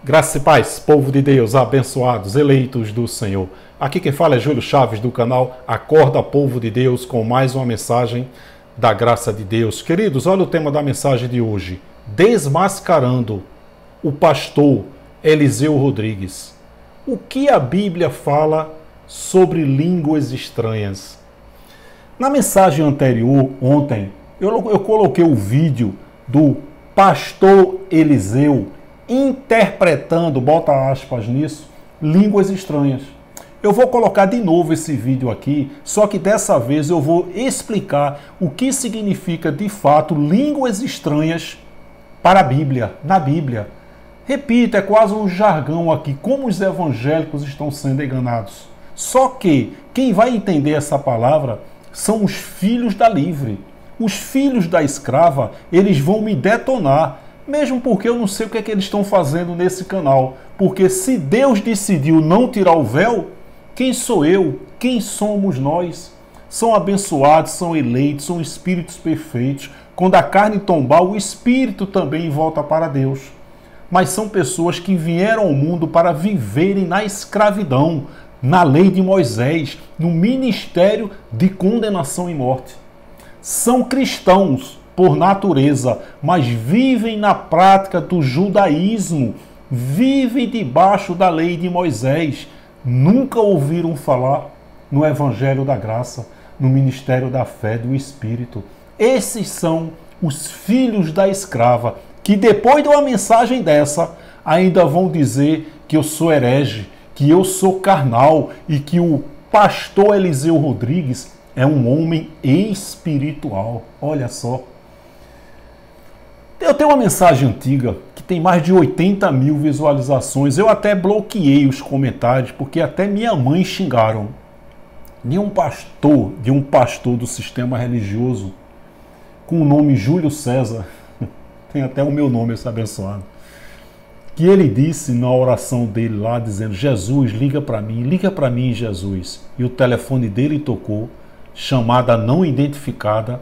Graça e paz, povo de Deus, abençoados, eleitos do Senhor. Aqui quem fala é Júlio Chaves do canal Acorda Povo de Deus com mais uma mensagem da graça de Deus. Queridos, olha o tema da mensagem de hoje. Desmascarando o pastor Eliseu Rodrigues. O que a Bíblia fala sobre línguas estranhas? Na mensagem anterior, ontem, eu coloquei o vídeo do pastor Eliseu interpretando, bota aspas nisso, línguas estranhas. Eu vou colocar de novo esse vídeo aqui, só que dessa vez eu vou explicar o que significa de fato línguas estranhas para a Bíblia, na Bíblia. Repito, é quase um jargão aqui, como os evangélicos estão sendo enganados. Só que quem vai entender essa palavra são os filhos da livre. Os filhos da escrava, eles vão me detonar, mesmo porque eu não sei o que é que eles estão fazendo nesse canal. Porque se Deus decidiu não tirar o véu, quem sou eu? Quem somos nós? São abençoados, são eleitos, são espíritos perfeitos. Quando a carne tombar, o espírito também volta para Deus. Mas são pessoas que vieram ao mundo para viverem na escravidão, na lei de Moisés, no ministério de condenação e morte. São cristãos por natureza, mas vivem na prática do judaísmo, vivem debaixo da lei de Moisés. Nunca ouviram falar no Evangelho da Graça, no ministério da fé do Espírito. Esses são os filhos da escrava, que depois de uma mensagem dessa, ainda vão dizer que eu sou herege, que eu sou carnal e que o pastor Eliseu Rodrigues é um homem espiritual. Olha só. Eu tenho uma mensagem antiga que tem mais de 80 mil visualizações. Eu até bloqueei os comentários, porque até minha mãe xingaram. De um pastor do sistema religioso, com o nome Júlio César, tem até o meu nome, esse abençoado, que ele disse na oração dele lá, dizendo: Jesus, liga para mim, Jesus. E o telefone dele tocou, chamada não identificada,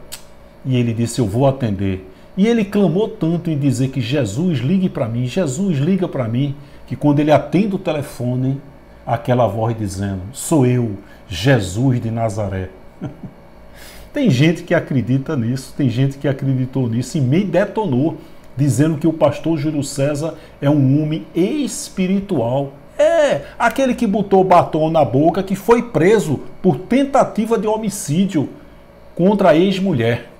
e ele disse: eu vou atender. E ele clamou tanto em dizer que Jesus, ligue para mim, Jesus, liga para mim, que quando ele atende o telefone, aquela voz dizendo: sou eu, Jesus de Nazaré. Tem gente que acredita nisso, tem gente que acreditou nisso e me detonou, dizendo que o pastor Júlio César é um homem espiritual. É, aquele que botou batom na boca, que foi preso por tentativa de homicídio contra a ex-mulher.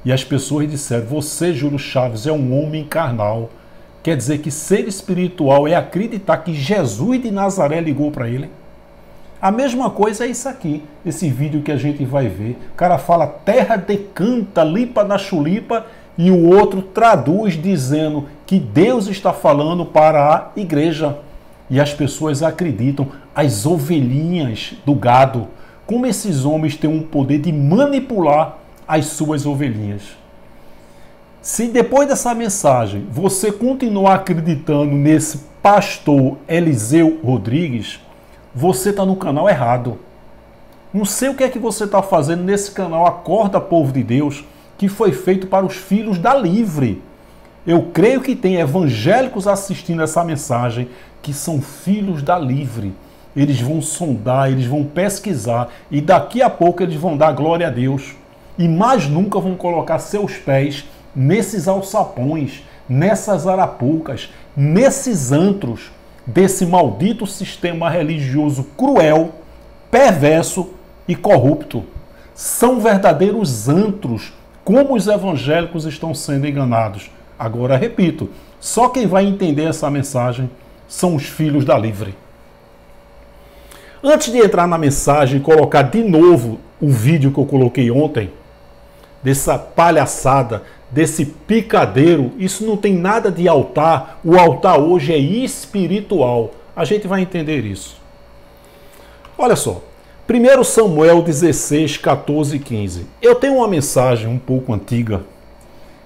E as pessoas disseram: você, Júlio Chaves, é um homem carnal. Quer dizer que ser espiritual é acreditar que Jesus de Nazaré ligou para ele? A mesma coisa é isso aqui, esse vídeo que a gente vai ver. O cara fala terra decanta, lipa na chulipa, e o outro traduz dizendo que Deus está falando para a igreja. E as pessoas acreditam, as ovelhinhas do gado, como esses homens têm um poder de manipular as suas ovelhinhas. Se depois dessa mensagem você continuar acreditando nesse pastor Eliseu Rodrigues, você está no canal errado. Não sei o que é que você está fazendo nesse canal Acorda Povo de Deus, que foi feito para os filhos da livre. Eu creio que tem evangélicos assistindo essa mensagem que são filhos da livre. Eles vão sondar, eles vão pesquisar e daqui a pouco eles vão dar glória a Deus. E mais nunca vão colocar seus pés nesses alçapões, nessas arapucas, nesses antros desse maldito sistema religioso cruel, perverso e corrupto. São verdadeiros antros, como os evangélicos estão sendo enganados. Agora, repito, só quem vai entender essa mensagem são os filhos da livre. Antes de entrar na mensagem e colocar de novo o vídeo que eu coloquei ontem, dessa palhaçada, desse picadeiro, isso não tem nada de altar. O altar hoje é espiritual. A gente vai entender isso. Olha só, 1 Samuel 16, 14 e 15. Eu tenho uma mensagem um pouco antiga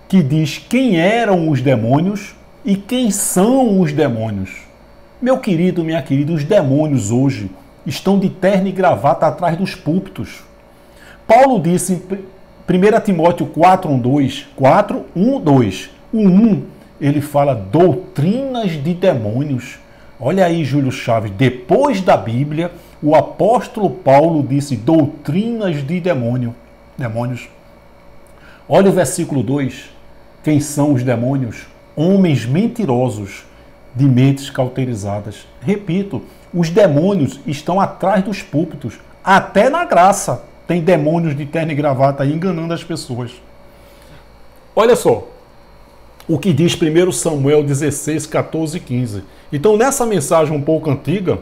que diz quem eram os demônios e quem são os demônios. Meu querido, minha querida, os demônios hoje estão de terno e gravata atrás dos púlpitos. Paulo disse em 1 Timóteo 4:1-2, 4:1-2, o 1, ele fala doutrinas de demônios. Olha aí, Júlio Chaves, depois da Bíblia, o apóstolo Paulo disse doutrinas de demônios. Olha o versículo 2. Quem são os demônios? Homens mentirosos, de mentes cauterizadas. Repito, os demônios estão atrás dos púlpitos. Até na graça tem demônios de terno e gravata aí enganando as pessoas. Olha só o que diz 1 Samuel 16, 14 e 15. Então, nessa mensagem um pouco antiga,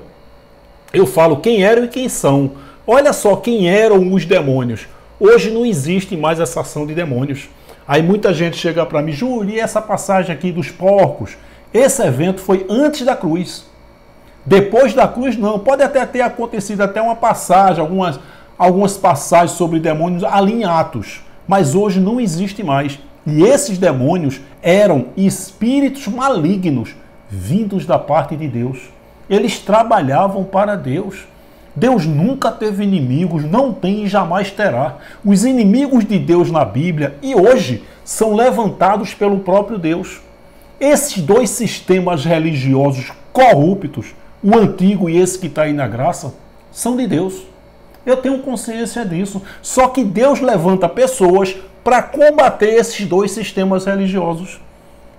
eu falo quem eram e quem são. Olha só quem eram os demônios. Hoje não existe mais essa ação de demônios. Aí muita gente chega para mim, Júlio, e essa passagem aqui dos porcos? Esse evento foi antes da cruz. Depois da cruz, não. Pode até ter acontecido até uma passagem, algumas passagens sobre demônios ali em Atos. Mas hoje não existe mais. E esses demônios eram espíritos malignos vindos da parte de Deus. Eles trabalhavam para Deus. Deus nunca teve inimigos, não tem e jamais terá. Os inimigos de Deus na Bíblia e hoje são levantados pelo próprio Deus. Esses dois sistemas religiosos corruptos, o antigo e esse que está aí na graça, são de Deus. Eu tenho consciência disso. Só que Deus levanta pessoas para combater esses dois sistemas religiosos.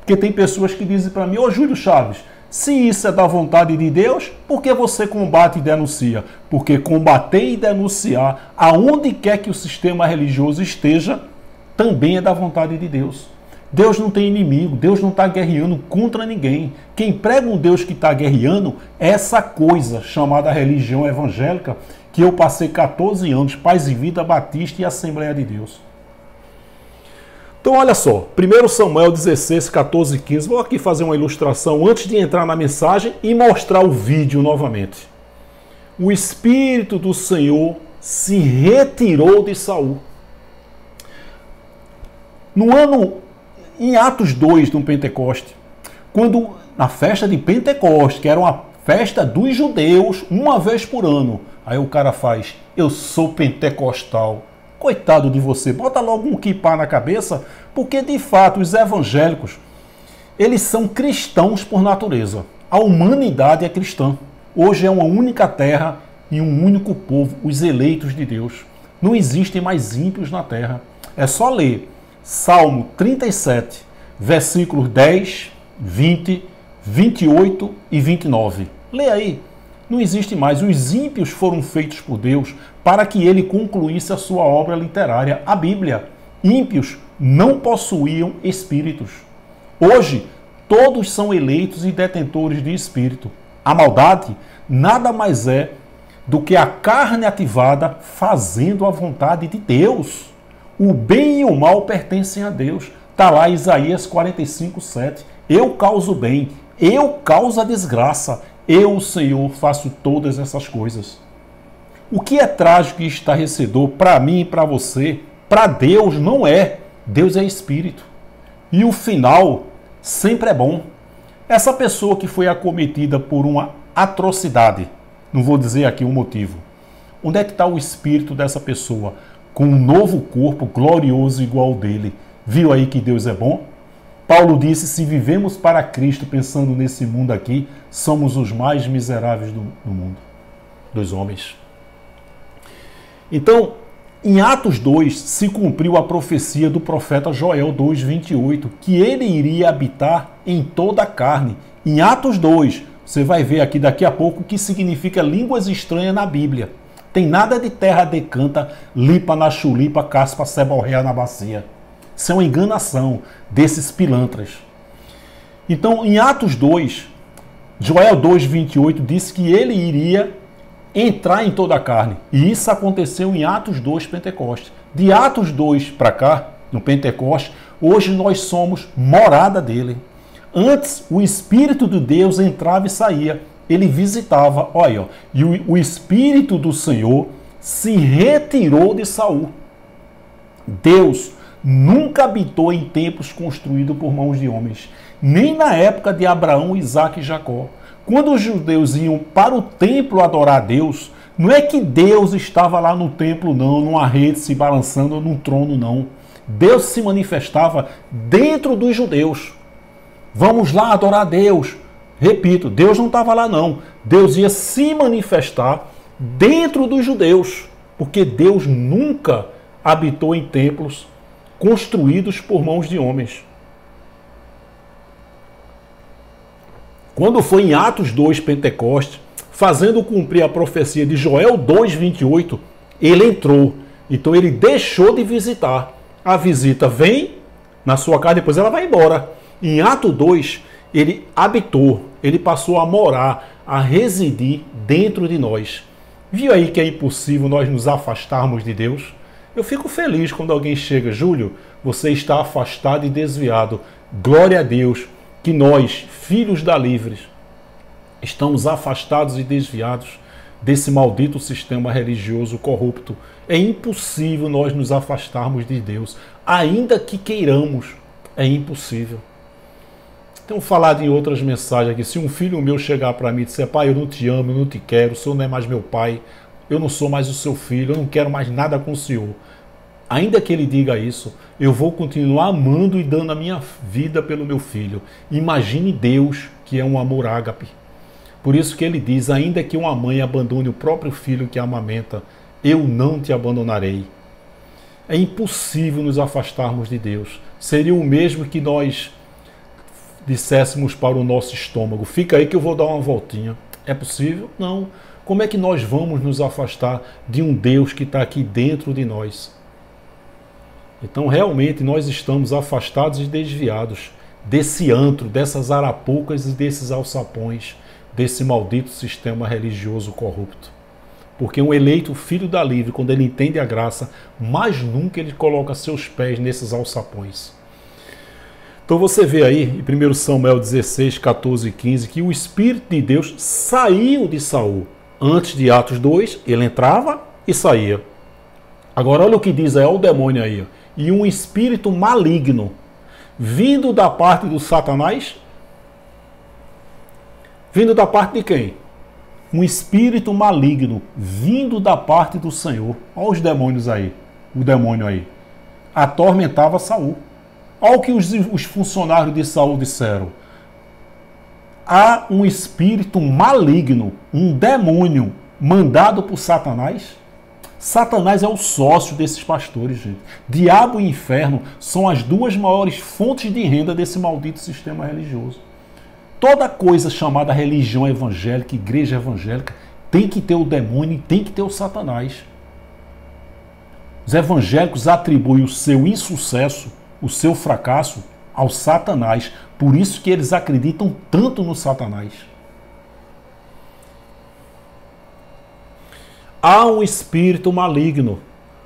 Porque tem pessoas que dizem para mim, ô Júlio Chaves, se isso é da vontade de Deus, por que você combate e denuncia? Porque combater e denunciar, aonde quer que o sistema religioso esteja, também é da vontade de Deus. Deus não tem inimigo, Deus não está guerreando contra ninguém. Quem prega um Deus que está guerreando é essa coisa chamada religião evangélica, que eu passei 14 anos, Paz e Vida, Batista e Assembleia de Deus. Então, olha só, 1 Samuel 16, 14 e 15. Vou aqui fazer uma ilustração antes de entrar na mensagem e mostrar o vídeo novamente. O Espírito do Senhor se retirou de Saul. Em Atos 2, no Pentecoste, quando na festa de Pentecoste, que era uma festa dos judeus, uma vez por ano, aí o cara faz, eu sou pentecostal. Coitado de você, bota logo um quipá na cabeça, porque de fato os evangélicos, eles são cristãos por natureza. A humanidade é cristã. Hoje é uma única terra e um único povo, os eleitos de Deus. Não existem mais ímpios na terra. É só ler Salmo 37, versículos 10, 20, 28 e 29. Lê aí. Não existe mais. Os ímpios foram feitos por Deus para que ele concluísse a sua obra literária, a Bíblia. Ímpios não possuíam espíritos. Hoje, todos são eleitos e detentores de espírito. A maldade nada mais é do que a carne ativada fazendo a vontade de Deus. O bem e o mal pertencem a Deus. Está lá Isaías 45, 7. Eu causo bem, eu causo a desgraça. Eu, Senhor, faço todas essas coisas. O que é trágico e estarrecedor para mim e para você, para Deus não é. Deus é espírito. E o final sempre é bom. Essa pessoa que foi acometida por uma atrocidade, não vou dizer aqui o motivo. Onde é que está o espírito dessa pessoa? Com um novo corpo glorioso igual ao dele. Viu aí que Deus é bom? Paulo disse, se vivemos para Cristo pensando nesse mundo aqui, somos os mais miseráveis do mundo, dos homens. Então, em Atos 2, se cumpriu a profecia do profeta Joel 2:28, que ele iria habitar em toda a carne. Em Atos 2, você vai ver aqui daqui a pouco o que significa línguas estranhas na Bíblia. Tem nada de terra decanta, lipa na chulipa, caspa seborréia na bacia. Isso é uma enganação desses pilantras. Então, em Atos 2, Joel 2:28 diz que ele iria entrar em toda a carne. E isso aconteceu em Atos 2, Pentecoste. De Atos 2 para cá, no Pentecoste, hoje nós somos morada dele. Antes, o Espírito de Deus entrava e saía. Ele visitava, olha, e o Espírito do Senhor se retirou de Saul. Deus nunca habitou em templos construídos por mãos de homens, nem na época de Abraão, Isaque e Jacó. Quando os judeus iam para o templo adorar a Deus, não é que Deus estava lá no templo, não, numa rede se balançando, num trono, não. Deus se manifestava dentro dos judeus. Vamos lá adorar a Deus. Repito, Deus não estava lá não. Deus ia se manifestar dentro dos judeus, porque Deus nunca habitou em templos construídos por mãos de homens. Quando foi em Atos 2, Pentecostes, fazendo cumprir a profecia de Joel 2:28, ele entrou. Então ele deixou de visitar. A visita vem na sua casa, depois ela vai embora. Em Atos 2, ele habitou, ele passou a morar, a residir dentro de nós. Viu aí que é impossível nós nos afastarmos de Deus? Eu fico feliz quando alguém chega, Júlio, você está afastado e desviado. Glória a Deus que nós, filhos da Livres, estamos afastados e desviados desse maldito sistema religioso corrupto. É impossível nós nos afastarmos de Deus, ainda que queiramos, é impossível. Tenho falado em outras mensagens aqui, se um filho meu chegar para mim e disser, pai, eu não te amo, eu não te quero, o senhor não é mais meu pai, eu não sou mais o seu filho, eu não quero mais nada com o senhor. Ainda que ele diga isso, eu vou continuar amando e dando a minha vida pelo meu filho. Imagine Deus, que é um amor ágape. Por isso que ele diz, ainda que uma mãe abandone o próprio filho que a amamenta, eu não te abandonarei. É impossível nos afastarmos de Deus. Seria o mesmo que nós disséssemos para o nosso estômago, fica aí que eu vou dar uma voltinha. É possível? Não. Como é que nós vamos nos afastar de um Deus que está aqui dentro de nós? Então, realmente, nós estamos afastados e desviados desse antro, dessas arapucas e desses alçapões, desse maldito sistema religioso corrupto. Porque um eleito filho da Livre, quando ele entende a graça, mais nunca ele coloca seus pés nesses alçapões. Então você vê aí, em 1 Samuel 16, 14 e 15, que o Espírito de Deus saiu de Saul. Antes de Atos 2, ele entrava e saía. Agora olha o que diz aí, olha o demônio aí. E um espírito maligno, vindo da parte do Satanás, vindo da parte de quem? Um espírito maligno, vindo da parte do Senhor. Olha os demônios aí, o demônio aí. Atormentava Saul. Olha o que os funcionários de Saul disseram. Há um espírito maligno, um demônio, mandado por Satanás. Satanás é o sócio desses pastores, gente. Diabo e inferno são as duas maiores fontes de renda desse maldito sistema religioso. Toda coisa chamada religião evangélica, igreja evangélica, tem que ter o demônio e tem que ter o Satanás. Os evangélicos atribuem o seu insucesso, o seu fracasso, ao Satanás. Por isso que eles acreditam tanto no Satanás. Há um espírito maligno,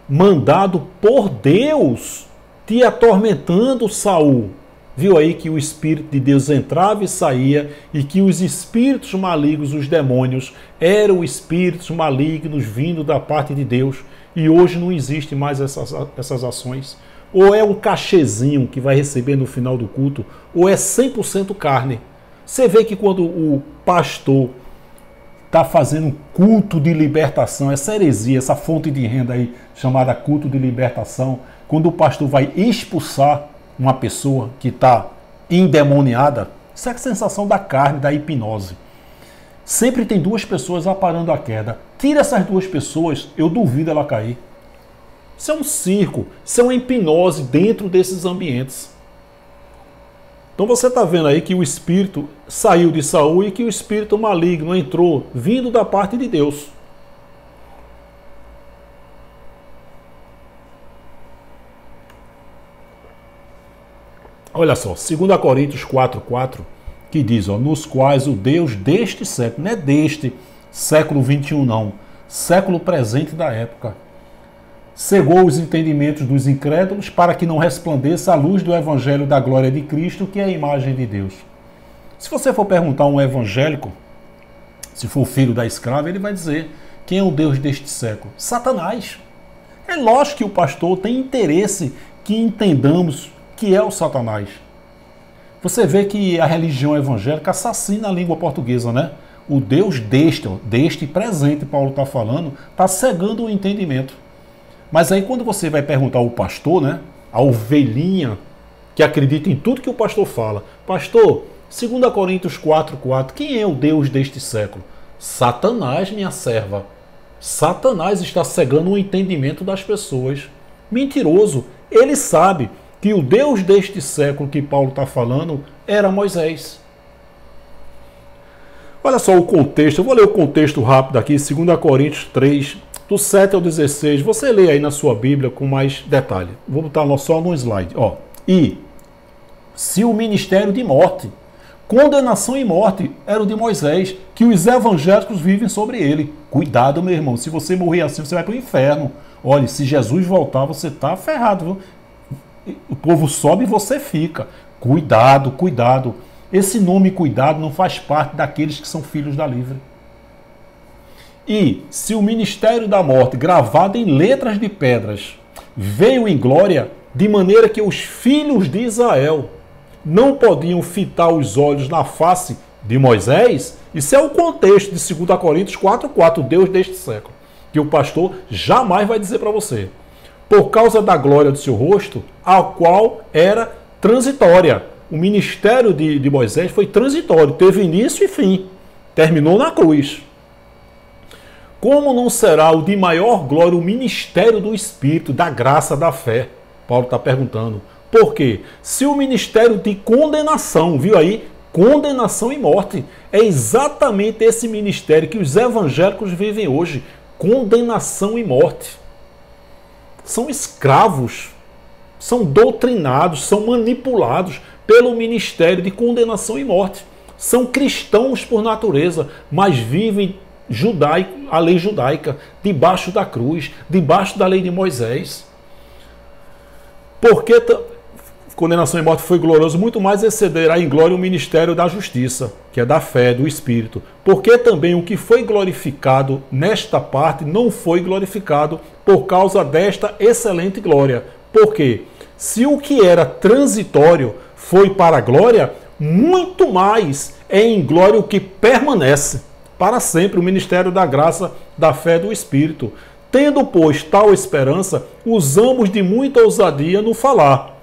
mandado por Deus, te atormentando, Saul. Viu aí que o Espírito de Deus entrava e saía, e que os espíritos malignos, os demônios, eram espíritos malignos vindo da parte de Deus. E hoje não existe mais essas ações. Ou é um cachezinho que vai receber no final do culto, ou é 100% carne. Você vê que quando o pastor está fazendo culto de libertação, essa heresia, essa fonte de renda aí chamada culto de libertação, quando o pastor vai expulsar uma pessoa que está endemoniada, isso é a sensação da carne, da hipnose. Sempre tem duas pessoas aparando a queda. Tira essas duas pessoas, eu duvido ela cair. Isso é um circo, isso é uma hipnose dentro desses ambientes. Então você está vendo aí que o espírito saiu de Saul e que o espírito maligno entrou, vindo da parte de Deus. Olha só, 2 Coríntios 4:4, que diz, ó, nos quais o Deus deste século, não é deste século 21 não, século presente da época, cegou os entendimentos dos incrédulos para que não resplandeça a luz do evangelho da glória de Cristo, que é a imagem de Deus. Se você for perguntar a um evangélico, se for filho da escrava, ele vai dizer, quem é o Deus deste século? Satanás. É lógico que o pastor tem interesse que entendamos que é o Satanás. Você vê que a religião evangélica assassina a língua portuguesa, né? O Deus deste presente, Paulo está falando, está cegando o entendimento. Mas aí quando você vai perguntar ao pastor, né, a ovelhinha que acredita em tudo que o pastor fala. Pastor, 2 Coríntios 4,4, quem é o Deus deste século? Satanás, minha serva. Satanás está cegando o entendimento das pessoas. Mentiroso. Ele sabe que o Deus deste século que Paulo está falando era Moisés. Olha só o contexto, eu vou ler o contexto rápido aqui, 2 Coríntios 3, do 7 ao 16. Você lê aí na sua Bíblia com mais detalhe. Vou botar só no slide. E se o ministério de morte, condenação e morte era o de Moisés, que os evangélicos vivem sobre ele. Cuidado, meu irmão, se você morrer assim, você vai para o inferno. Olha, se Jesus voltar, você está ferrado, viu? O povo sobe e você fica. Cuidado, cuidado. Esse nome cuidado não faz parte daqueles que são filhos da livre. E se o ministério da morte, gravado em letras de pedras, veio em glória, de maneira que os filhos de Israel não podiam fitar os olhos na face de Moisés, isso é o contexto de 2 Coríntios 4,4, Deus deste século, que o pastor jamais vai dizer para você. Por causa da glória do seu rosto, a qual era transitória. O ministério de Moisés foi transitório, teve início e fim, terminou na cruz. Como não será o de maior glória o ministério do Espírito, da graça, da fé? Paulo está perguntando. Por quê? Se o ministério de condenação, viu aí? Condenação e morte. É exatamente esse ministério que os evangélicos vivem hoje. Condenação e morte. São escravos, são doutrinados, são manipulados pelo ministério de condenação e morte. São cristãos por natureza, mas vivem a lei judaica, debaixo da cruz, debaixo da lei de Moisés. Porque condenação e morte foi glorioso, muito mais excederá em glória o ministério da justiça, que é da fé, do Espírito. Porque também o que foi glorificado nesta parte não foi glorificado por causa desta excelente glória. Por quê? Se o que era transitório foi para a glória, muito mais é em glória o que permanece para sempre, o ministério da graça, da fé, do Espírito. Tendo, pois, tal esperança, usamos de muita ousadia no falar.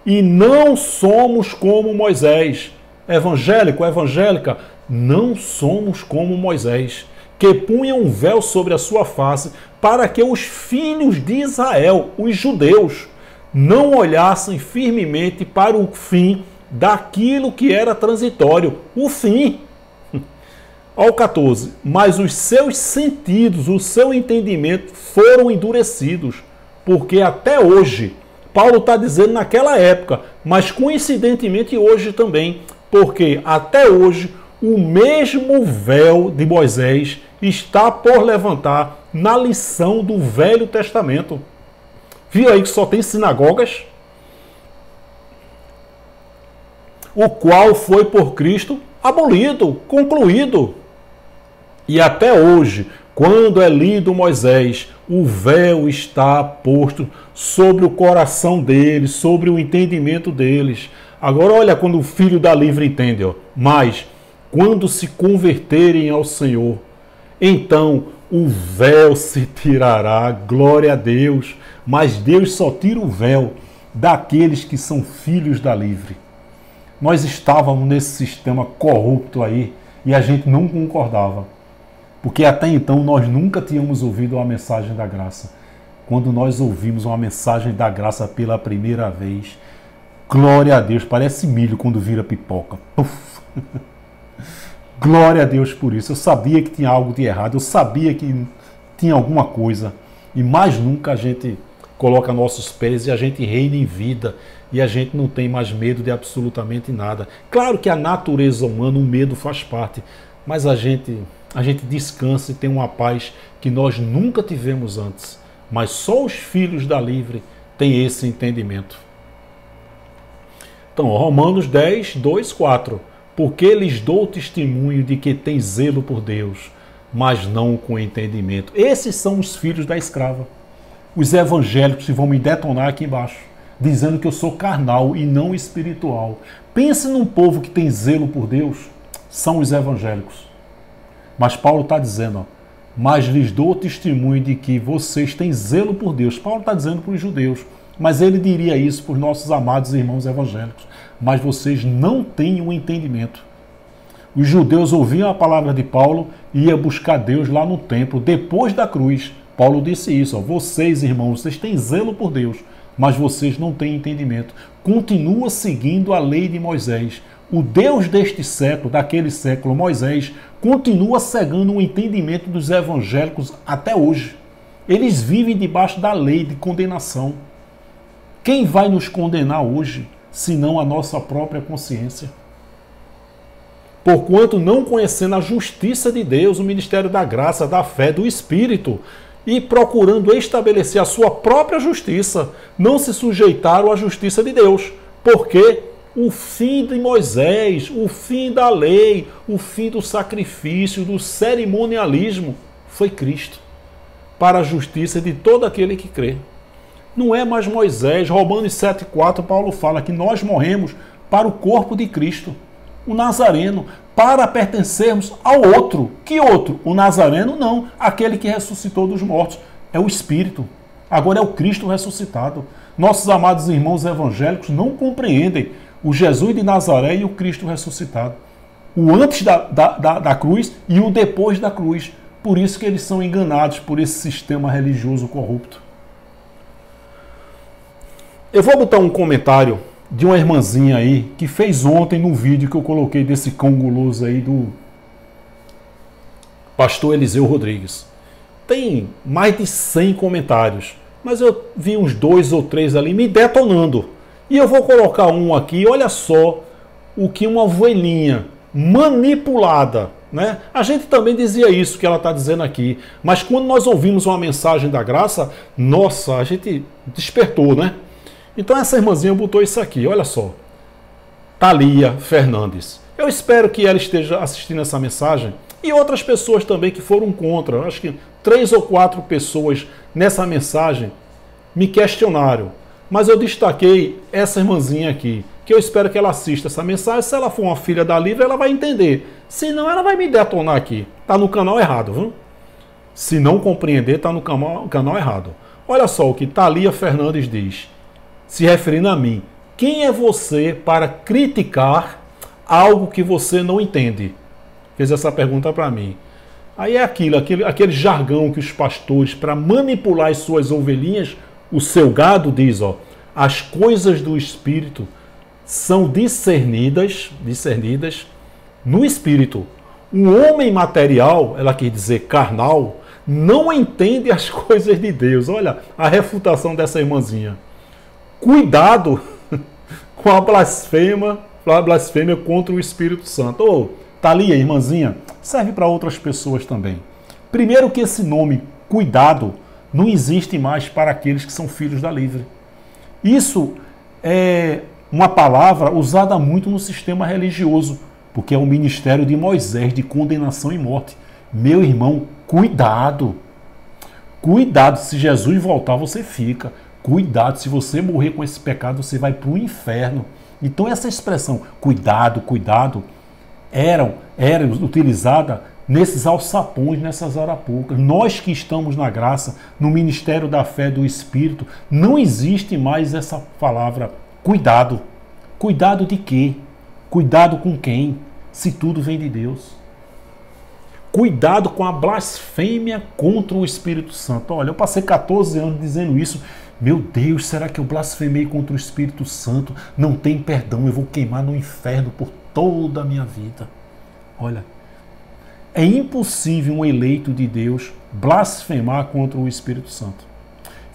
E não somos como Moisés. Evangélico, evangélica, não somos como Moisés, que punha um véu sobre a sua face, para que os filhos de Israel, os judeus, não olhassem firmemente para o fim daquilo que era transitório, o fim. Ao 14, mas os seus sentidos, o seu entendimento foram endurecidos, porque até hoje, Paulo está dizendo naquela época, mas coincidentemente hoje também, porque até hoje o mesmo véu de Moisés está por levantar na lição do Velho Testamento. Viu aí que só tem sinagogas? O qual foi por Cristo abolido, concluído. E até hoje, quando é lido Moisés, o véu está posto sobre o coração deles, sobre o entendimento deles. Agora olha quando o filho da livre entende, mas quando se converterem ao Senhor, então o véu se tirará, glória a Deus. Mas Deus só tira o véu daqueles que são filhos da livre. Nós estávamos nesse sistema corrupto aí e a gente não concordava. Porque até então nós nunca tínhamos ouvido a mensagem da graça. Quando nós ouvimos uma mensagem da graça pela primeira vez, glória a Deus, parece milho quando vira pipoca. Puf. Glória a Deus por isso. Eu sabia que tinha algo de errado, eu sabia que tinha alguma coisa. E mais nunca a gente coloca nossos pés e a gente reina em vida. E a gente não tem mais medo de absolutamente nada. Claro que a natureza humana, o medo faz parte. Mas a gente descansa e tem uma paz que nós nunca tivemos antes. Mas só os filhos da livre têm esse entendimento. Então, Romanos 10, 2, 4. Porque lhes dou testemunho de que tem zelo por Deus, mas não com entendimento. Esses são os filhos da escrava. Os evangélicos que vão me detonar aqui embaixo, dizendo que eu sou carnal e não espiritual. Pense num povo que tem zelo por Deus, são os evangélicos. Mas Paulo está dizendo, mas lhes dou testemunho de que vocês têm zelo por Deus. Paulo está dizendo para os judeus, Mas ele diria isso para os nossos amados irmãos evangélicos. Mas vocês não têm um entendimento. Os judeus ouviam a palavra de Paulo e iam buscar Deus lá no templo, depois da cruz. Paulo disse isso, ó, vocês, irmãos, vocês têm zelo por Deus, mas vocês não têm entendimento. Continua seguindo a lei de Moisés. O Deus deste século, daquele século, Moisés, continua cegando o entendimento dos evangélicos até hoje. Eles vivem debaixo da lei de condenação. Quem vai nos condenar hoje, senão a nossa própria consciência? Porquanto não conhecendo a justiça de Deus, o ministério da graça, da fé, do Espírito, e procurando estabelecer a sua própria justiça, não se sujeitaram à justiça de Deus, porque o fim de Moisés, o fim da lei, o fim do sacrifício, do cerimonialismo, foi Cristo, para a justiça de todo aquele que crê. Não é mais Moisés. Romanos 7,4, Paulo fala que nós morremos para o corpo de Cristo, o Nazareno, para pertencermos ao outro. Que outro? O Nazareno não, aquele que ressuscitou dos mortos. É o Espírito. Agora é o Cristo ressuscitado. Nossos amados irmãos evangélicos não compreendem o Jesus de Nazaré e o Cristo ressuscitado. O antes da cruz e o depois da cruz. Por isso que eles são enganados por esse sistema religioso corrupto. Eu vou botar um comentário de uma irmãzinha aí que fez ontem no vídeo que eu coloquei desse cão guloso aí do pastor Eliseu Rodrigues. Tem mais de 100 comentários, mas eu vi uns 2 ou 3 ali me detonando. E eu vou colocar um aqui, olha só o que uma ovelhinha manipulada, né? A gente também dizia isso que ela está dizendo aqui, mas quando nós ouvimos uma mensagem da graça, nossa, a gente despertou, né? Então essa irmãzinha botou isso aqui, olha só. Thalia Fernandes. Eu espero que ela esteja assistindo essa mensagem e outras pessoas também que foram contra. Eu acho que 3 ou 4 pessoas nessa mensagem me questionaram. Mas eu destaquei essa irmãzinha aqui, que eu espero que ela assista essa mensagem. Se ela for uma filha da Livre, ela vai entender. Se não, ela vai me detonar aqui. Está no canal errado, viu? Se não compreender, está no canal errado. Olha só o que Thalia Fernandes diz, se referindo a mim. Quem é você para criticar algo que você não entende? Fez essa pergunta para mim. Aí é aquele jargão que os pastores, para manipular as suas ovelhinhas, o seu gado, diz, ó, as coisas do Espírito são discernidas no Espírito. O homem material, ela quer dizer carnal, não entende as coisas de Deus. Olha a refutação dessa irmãzinha. Cuidado com a blasfêmia contra o Espírito Santo. Ô, Thalia, irmãzinha, serve para outras pessoas também. Primeiro que esse nome, cuidado, não existe mais para aqueles que são filhos da Livre. Isso é uma palavra usada muito no sistema religioso, porque é o ministério de Moisés, de condenação e morte. Meu irmão, cuidado. Cuidado, se Jesus voltar, você fica. Cuidado, se você morrer com esse pecado, você vai para o inferno. Então essa expressão, cuidado, cuidado, era utilizada nesses alçapões, nessas arapucas. Nós que estamos na graça, no ministério da fé do Espírito, não existe mais essa palavra cuidado. Cuidado de quê? Cuidado com quem? Se tudo vem de Deus. Cuidado com a blasfêmia contra o Espírito Santo. Olha, eu passei 14 anos dizendo isso. Meu Deus, será que eu blasfemei contra o Espírito Santo? Não tem perdão, eu vou queimar no inferno por toda a minha vida. Olha, é impossível um eleito de Deus blasfemar contra o Espírito Santo.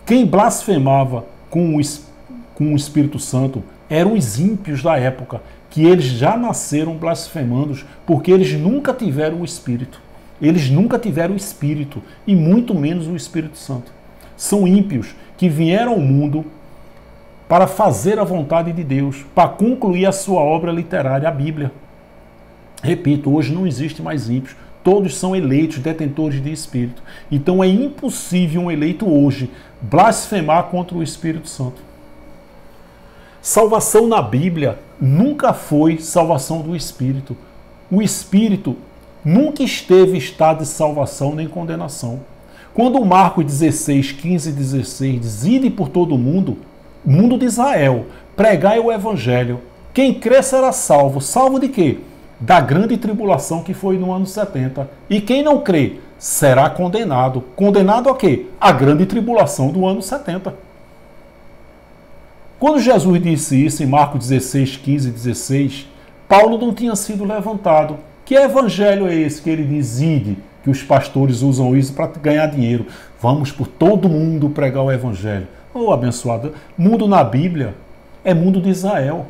Quem blasfemava com o Espírito Santo eram os ímpios da época, que eles já nasceram blasfemando, porque eles nunca tiveram o Espírito. Eles nunca tiveram o Espírito, e muito menos o Espírito Santo. São ímpios que vieram ao mundo para fazer a vontade de Deus, para concluir a sua obra literária, a Bíblia. Repito, hoje não existe mais ímpios. Todos são eleitos, detentores de Espírito. Então é impossível um eleito hoje blasfemar contra o Espírito Santo. Salvação na Bíblia nunca foi salvação do Espírito. O Espírito nunca esteve em estado de salvação nem condenação. Quando Marcos 16, 15 e 16 diz, ide por todo o mundo, mundo de Israel. Pregai o evangelho. Quem crer será salvo. Salvo de quê? Da grande tribulação que foi no ano 70. E quem não crê será condenado. Condenado a quê? A grande tribulação do ano 70. Quando Jesus disse isso em Marcos 16, 15 e 16, Paulo não tinha sido levantado. Que evangelho é esse que ele diz, ide, que os pastores usam isso para ganhar dinheiro? Vamos por todo mundo pregar o evangelho. Oh, abençoado, mundo na Bíblia é mundo de Israel.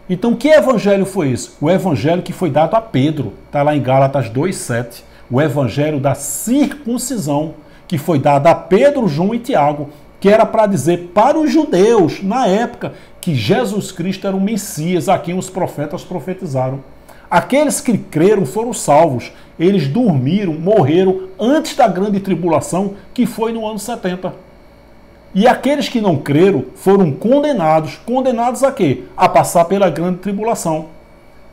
Então, que evangelho foi esse? O evangelho que foi dado a Pedro. Está lá em Gálatas 2,7. O evangelho da circuncisão, que foi dado a Pedro, João e Tiago, que era para dizer para os judeus, na época, que Jesus Cristo era o Messias, a quem os profetas profetizaram. Aqueles que creram foram salvos. Eles dormiram, morreram antes da grande tribulação, que foi no ano 70. E aqueles que não creram foram condenados. Condenados a quê? A passar pela grande tribulação.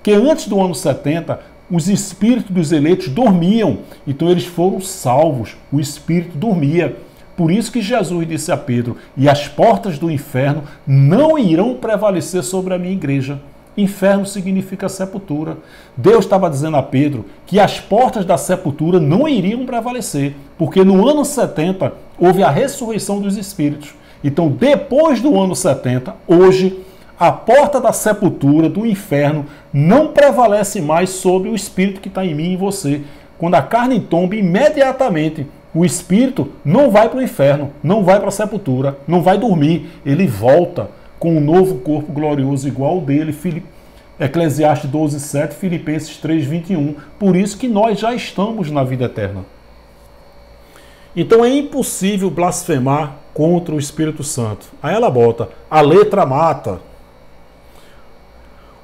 Que antes do ano 70, os espíritos dos eleitos dormiam. Então eles foram salvos. O espírito dormia. Por isso que Jesus disse a Pedro, e as portas do inferno não irão prevalecer sobre a minha igreja. Inferno significa sepultura. Deus estava dizendo a Pedro que as portas da sepultura não iriam prevalecer, porque no ano 70 houve a ressurreição dos espíritos. Então, depois do ano 70, hoje, a porta da sepultura, do inferno, não prevalece mais sobre o espírito que está em mim e em você. Quando a carne tomba, imediatamente o espírito não vai para o inferno, não vai para a sepultura, não vai dormir, ele volta com um novo corpo glorioso igual ao dele, Eclesiastes 12:7, Filipenses 3:21. Por isso que nós já estamos na vida eterna. Então é impossível blasfemar contra o Espírito Santo. Aí ela bota, a letra mata.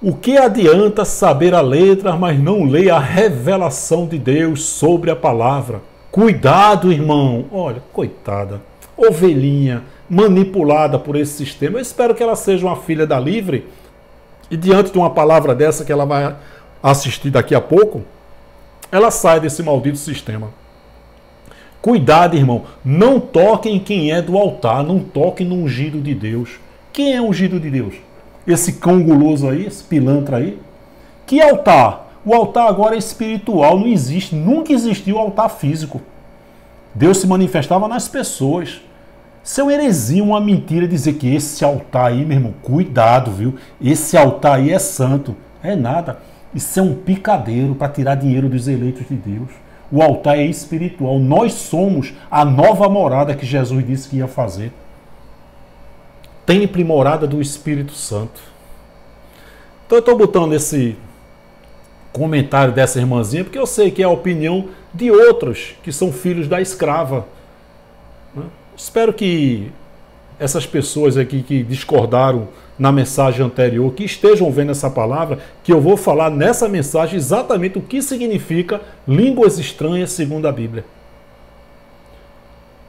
O que adianta saber a letra, mas não ler a revelação de Deus sobre a palavra? Cuidado, irmão. Olha, coitada, ovelhinha, manipulada por esse sistema. Eu espero que ela seja uma filha da Livre e diante de uma palavra dessa que ela vai assistir daqui a pouco, ela sai desse maldito sistema. Cuidado, irmão. Não toquem em quem é do altar, não toquem no ungido de Deus. Quem é o ungido de Deus? Esse cão guloso aí, esse pilantra aí? Que altar? O altar agora é espiritual, não existe, nunca existiu altar físico. Deus se manifestava nas pessoas. Isso é uma heresia, uma mentira dizer que esse altar aí, meu irmão, cuidado, viu? Esse altar aí é santo. É nada. Isso é um picadeiro para tirar dinheiro dos eleitos de Deus. O altar é espiritual. Nós somos a nova morada que Jesus disse que ia fazer. Templo e morada do Espírito Santo. Então eu estou botando esse comentário dessa irmãzinha porque eu sei que é a opinião de outros que são filhos da escrava. Espero que essas pessoas aqui que discordaram na mensagem anterior, que estejam vendo essa palavra, que eu vou falar nessa mensagem exatamente o que significa línguas estranhas segundo a Bíblia.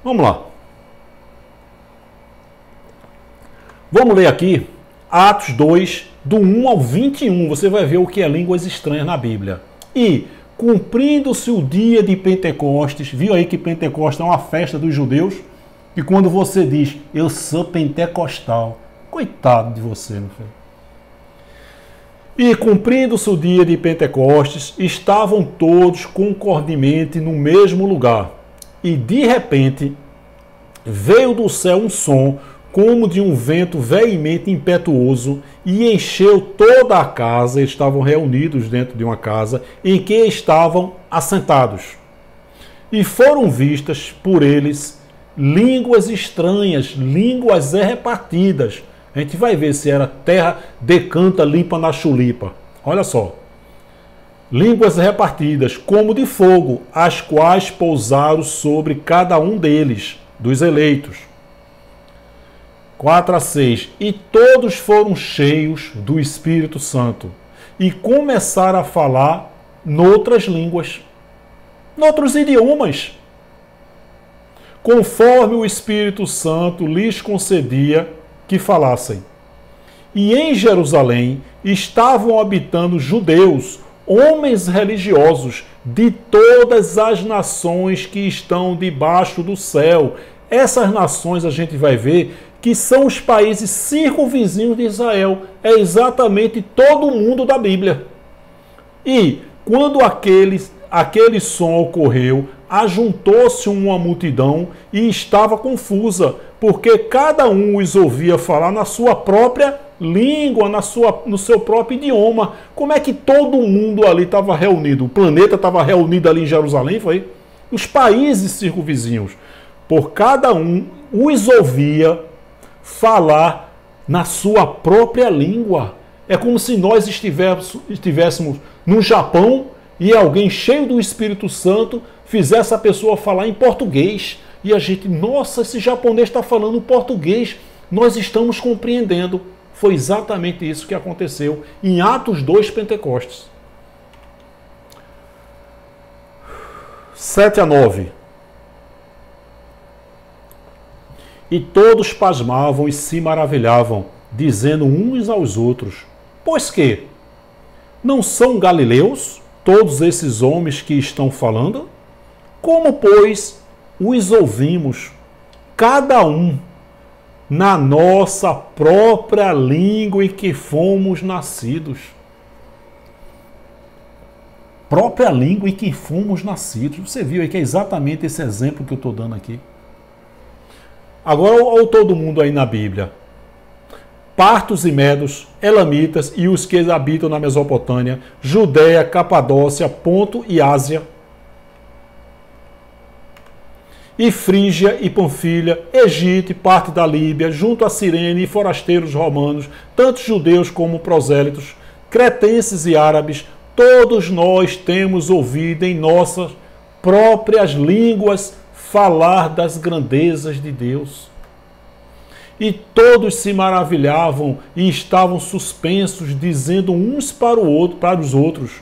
Vamos lá. Vamos ler aqui Atos 2, do 1 ao 21. Você vai ver o que é línguas estranhas na Bíblia. E, cumprindo-se o dia de Pentecostes, viu aí que Pentecostes é uma festa dos judeus? E quando você diz, eu sou pentecostal, coitado de você, meu filho. E cumprindo-se o dia de Pentecostes, estavam todos concordemente no mesmo lugar. E de repente, veio do céu um som, como de um vento veemente impetuoso, e encheu toda a casa. Eles estavam reunidos dentro de uma casa, em que estavam assentados. E foram vistas por eles línguas estranhas, línguas repartidas. A gente vai ver se era terra decanta limpa na chulipa. Olha só. Línguas repartidas, como de fogo, as quais pousaram sobre cada um deles, dos eleitos. 4 a 6. E todos foram cheios do Espírito Santo e começaram a falar noutras línguas, noutros idiomas, conforme o Espírito Santo lhes concedia que falassem. E em Jerusalém estavam habitando judeus, homens religiosos de todas as nações que estão debaixo do céu. Essas nações a gente vai ver que são os países circunvizinhos de Israel. É exatamente todo mundo da Bíblia. E quando aquele som ocorreu, ajuntou-se uma multidão e estava confusa, porque cada um os ouvia falar na sua própria língua, no seu próprio idioma. Como é que todo mundo ali estava reunido? O planeta estava reunido ali em Jerusalém, foi? Os países circunvizinhos, por cada um, os ouvia falar na sua própria língua. É como se nós estivéssemos no Japão e alguém cheio do Espírito Santo fizesse a pessoa falar em português. E a gente, nossa, esse japonês está falando português. Nós estamos compreendendo. Foi exatamente isso que aconteceu em Atos 2, Pentecostes. 7 a 9. E todos pasmavam e se maravilhavam, dizendo uns aos outros: pois que? Não são galileus todos esses homens que estão falando? Como, pois, os ouvimos, cada um, na nossa própria língua em que fomos nascidos? Própria língua em que fomos nascidos. Você viu aí que é exatamente esse exemplo que eu estou dando aqui. Agora, olha todo mundo aí na Bíblia. Partos e medos, elamitas e os que habitam na Mesopotâmia, Judéia, Capadócia, Ponto e Ásia, e Frígia e Panfilha, Egito e parte da Líbia, junto a Cirene e forasteiros romanos, tanto judeus como prosélitos, cretenses e árabes, todos nós temos ouvido em nossas próprias línguas falar das grandezas de Deus. E todos se maravilhavam e estavam suspensos, dizendo uns para os outros: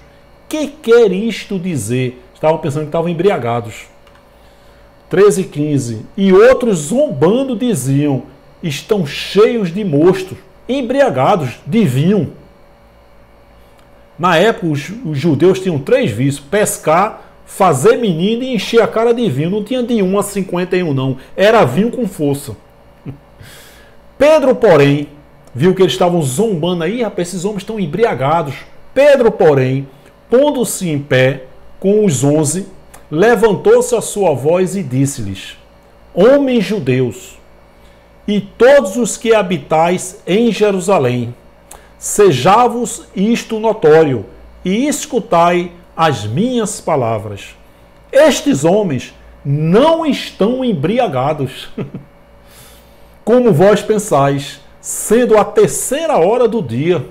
que quer isto dizer? Estavam pensando que estavam embriagados. 13 e 15. E outros zombando diziam: estão cheios de mosto, embriagados de vinho. Na época, os judeus tinham 3 vícios: pescar, fazer menino e encher a cara de vinho. Não tinha de 1 a 51, não. Era vinho com força. Pedro, porém, viu que eles estavam zombando aí. Rapaz, esses homens estão embriagados. Pedro, porém, pondo-se em pé com os 11, levantou-se a sua voz e disse-lhes: homens judeus, e todos os que habitais em Jerusalém, sejai-vos isto notório, e escutai as minhas palavras. Estes homens não estão embriagados, como vós pensais, sendo a 3ª hora do dia.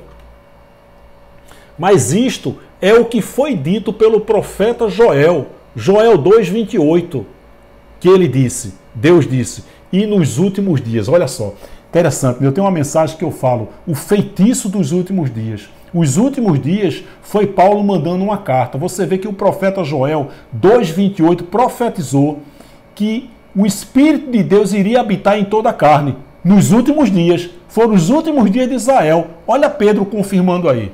Mas isto é o que foi dito pelo profeta Joel, Joel 2:28, que ele disse, Deus disse: e nos últimos dias, olha só, interessante, eu tenho uma mensagem que eu falo, o feitiço dos últimos dias. Os últimos dias foi Paulo mandando uma carta. Você vê que o profeta Joel 2:28 profetizou que o Espírito de Deus iria habitar em toda a carne. Nos últimos dias, foram os últimos dias de Israel. Olha Pedro confirmando aí.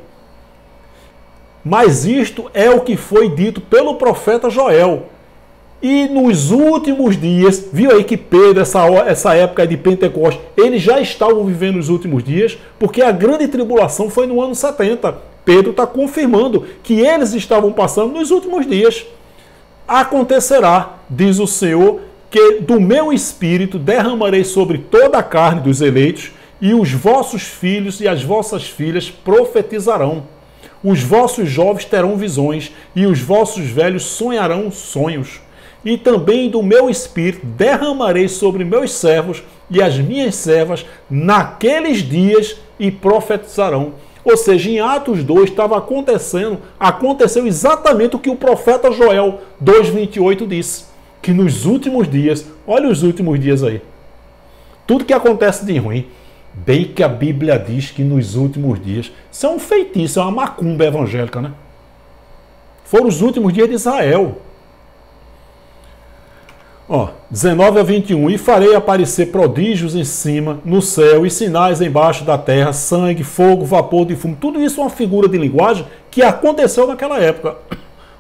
Mas isto é o que foi dito pelo profeta Joel. E nos últimos dias, viu aí que Pedro, essa época de Pentecostes, eles já estavam vivendo os últimos dias, porque a grande tribulação foi no ano 70. Pedro está confirmando que eles estavam passando nos últimos dias. Acontecerá, diz o Senhor, que do meu espírito derramarei sobre toda a carne dos eleitos, e os vossos filhos e as vossas filhas profetizarão. Os vossos jovens terão visões, e os vossos velhos sonharão sonhos. E também do meu espírito derramarei sobre meus servos e as minhas servas naqueles dias, e profetizarão. Ou seja, em Atos 2 aconteceu exatamente o que o profeta Joel 2:28 disse, que nos últimos dias, olha os últimos dias aí, tudo que acontece de ruim, bem que a Bíblia diz que nos últimos dias, isso é um feitiço, é uma macumba evangélica, né? Foram os últimos dias de Israel. 19 a 21, e farei aparecer prodígios em cima, no céu, e sinais embaixo da terra, sangue, fogo, vapor de fumo. Tudo isso é uma figura de linguagem que aconteceu naquela época.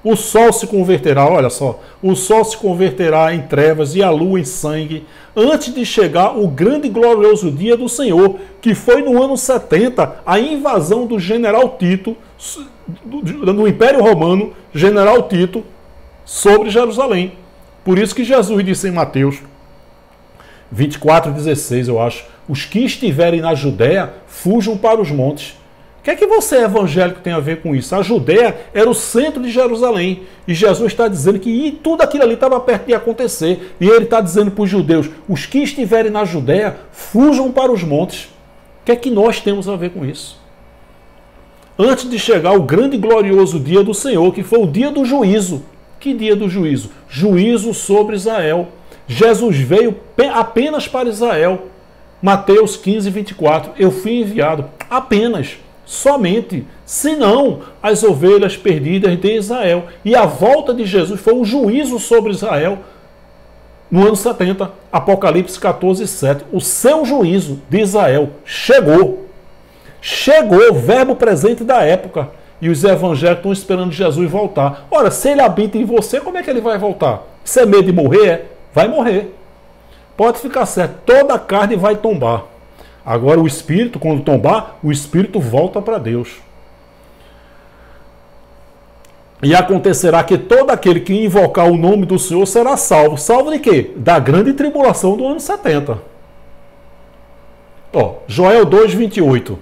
O sol se converterá, olha só, o sol se converterá em trevas e a lua em sangue, antes de chegar o grande e glorioso dia do Senhor, que foi no ano 70, a invasão do general Tito, do Império Romano, general Tito, sobre Jerusalém. Por isso que Jesus disse em Mateus 24:16, eu acho, os que estiverem na Judéia, fujam para os montes. O que é que você, evangélico, tem a ver com isso? A Judéia era o centro de Jerusalém. E Jesus está dizendo que tudo aquilo ali estava perto de acontecer. E ele está dizendo para os judeus, os que estiverem na Judéia, fujam para os montes. O que é que nós temos a ver com isso? Antes de chegar o grande e glorioso dia do Senhor, que foi o dia do juízo. Que dia do juízo? Juízo sobre Israel. Jesus veio apenas para Israel. Mateus 15:24. Eu fui enviado apenas, somente, senão as ovelhas perdidas de Israel. E a volta de Jesus foi um juízo sobre Israel no ano 70. Apocalipse 14:7. O seu juízo de Israel chegou. Chegou, verbo presente da época. E os evangélicos estão esperando Jesus voltar. Ora, se ele habita em você, como é que ele vai voltar? Isso é medo de morrer? É? Vai morrer. Pode ficar certo, toda a carne vai tombar. Agora o espírito, quando tombar, o espírito volta para Deus. E acontecerá que todo aquele que invocar o nome do Senhor será salvo. Salvo de quê? Da grande tribulação do ano 70. Ó, Joel 2:28.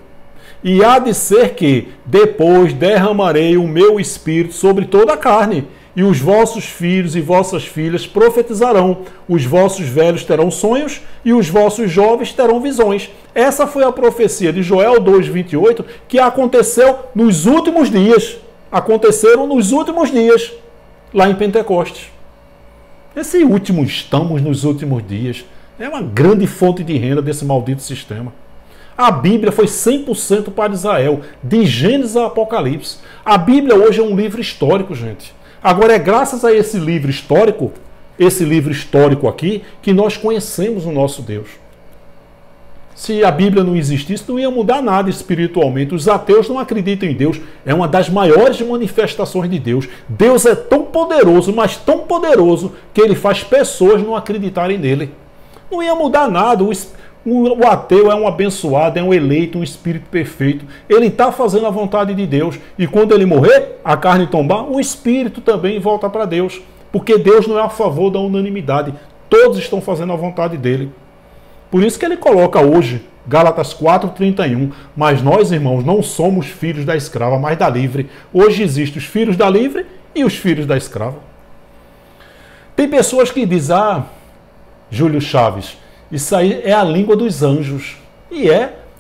E há de ser que depois derramarei o meu espírito sobre toda a carne, e os vossos filhos e vossas filhas profetizarão, os vossos velhos terão sonhos, e os vossos jovens terão visões. Essa foi a profecia de Joel 2:28, que aconteceu nos últimos dias. Aconteceram nos últimos dias, lá em Pentecostes. Esse último, estamos nos últimos dias, é uma grande fonte de renda desse maldito sistema. A Bíblia foi 100% para Israel, de Gênesis a Apocalipse. A Bíblia hoje é um livro histórico, gente. Agora é graças a esse livro histórico aqui, que nós conhecemos o nosso Deus. Se a Bíblia não existisse, não ia mudar nada espiritualmente. Os ateus não acreditam em Deus. É uma das maiores manifestações de Deus. Deus é tão poderoso, mas tão poderoso, que ele faz pessoas não acreditarem nele. Não ia mudar nada. O ateu é um abençoado, é um eleito, um espírito perfeito. Ele está fazendo a vontade de Deus. E quando ele morrer, a carne tombar, o espírito também volta para Deus. Porque Deus não é a favor da unanimidade. Todos estão fazendo a vontade dele. Por isso que ele coloca hoje, Gálatas 4:31, mas nós, irmãos, não somos filhos da escrava, mas da livre. Hoje existem os filhos da livre e os filhos da escrava. Tem pessoas que dizem, Júlio Chaves, isso aí é a língua dos anjos. E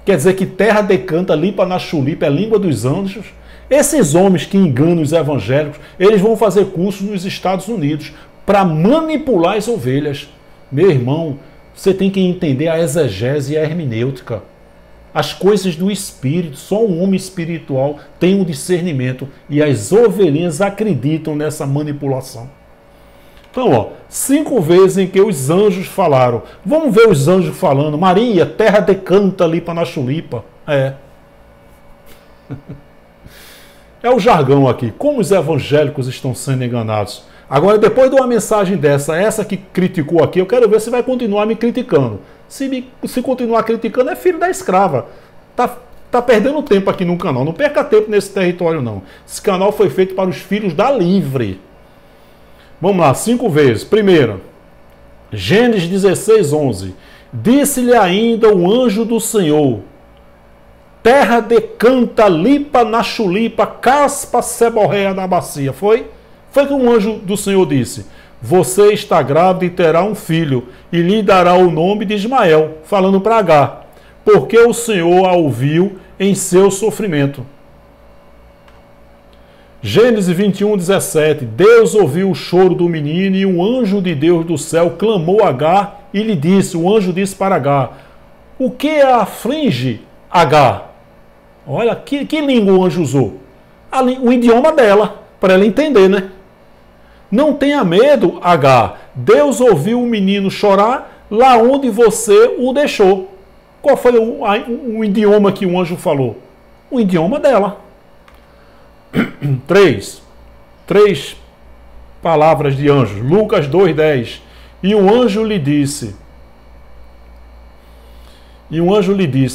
quer dizer que terra decanta, lipa na chulipa, é a língua dos anjos. Esses homens que enganam os evangélicos, eles vão fazer cursos nos Estados Unidos para manipular as ovelhas. Meu irmão, você tem que entender a exegese e a hermenêutica. As coisas do espírito, só um homem espiritual tem um discernimento e as ovelhinhas acreditam nessa manipulação. Então, 5 vezes em que os anjos falaram. Vamos ver os anjos falando. Maria, terra decanta, lipa na chulipa. É o jargão aqui. Como os evangélicos estão sendo enganados. Agora, depois de uma mensagem dessa, essa que criticou aqui, eu quero ver se vai continuar me criticando. Se continuar criticando, é filho da escrava. Tá perdendo tempo aqui no canal. Não perca tempo nesse território, não. Esse canal foi feito para os filhos da livre. Vamos lá, 5 vezes. Primeiro, Gênesis 16:11. Disse-lhe ainda o anjo do Senhor, terra decanta, lipa na chulipa, caspa seborréia na bacia. Foi que um anjo do Senhor disse, você está grávida e terá um filho, e lhe dará o nome de Ismael, falando para Agar, porque o Senhor a ouviu em seu sofrimento. Gênesis 21:17. Deus ouviu o choro do menino e um anjo de Deus do céu clamou a Agar e lhe disse, o anjo disse para Agar, o que aflige Agar? Olha, que língua o anjo usou? O idioma dela, para ela entender, né? Não tenha medo, Agar. Deus ouviu o menino chorar lá onde você o deixou. Qual foi o idioma que o anjo falou? O idioma dela. 3. 3 palavras de anjos. Lucas 2:10. E um anjo lhe disse,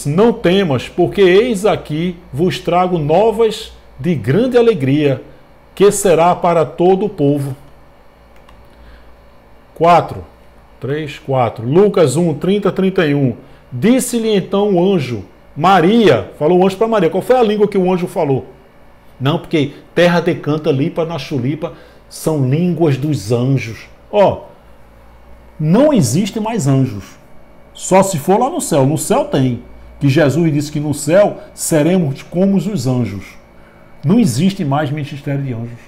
não temas, porque eis aqui vos trago novas de grande alegria, que será para todo o povo. 4. Lucas 1:30-31. Disse-lhe então o anjo, Maria, falou o anjo para Maria, qual foi a língua que o anjo falou? Não, porque terra decanta, lipa, nachulipa, são línguas dos anjos. Ó, não existe mais anjos. Só se for lá no céu. No céu tem. Que Jesus disse que no céu seremos como os anjos. Não existe mais ministério de anjos.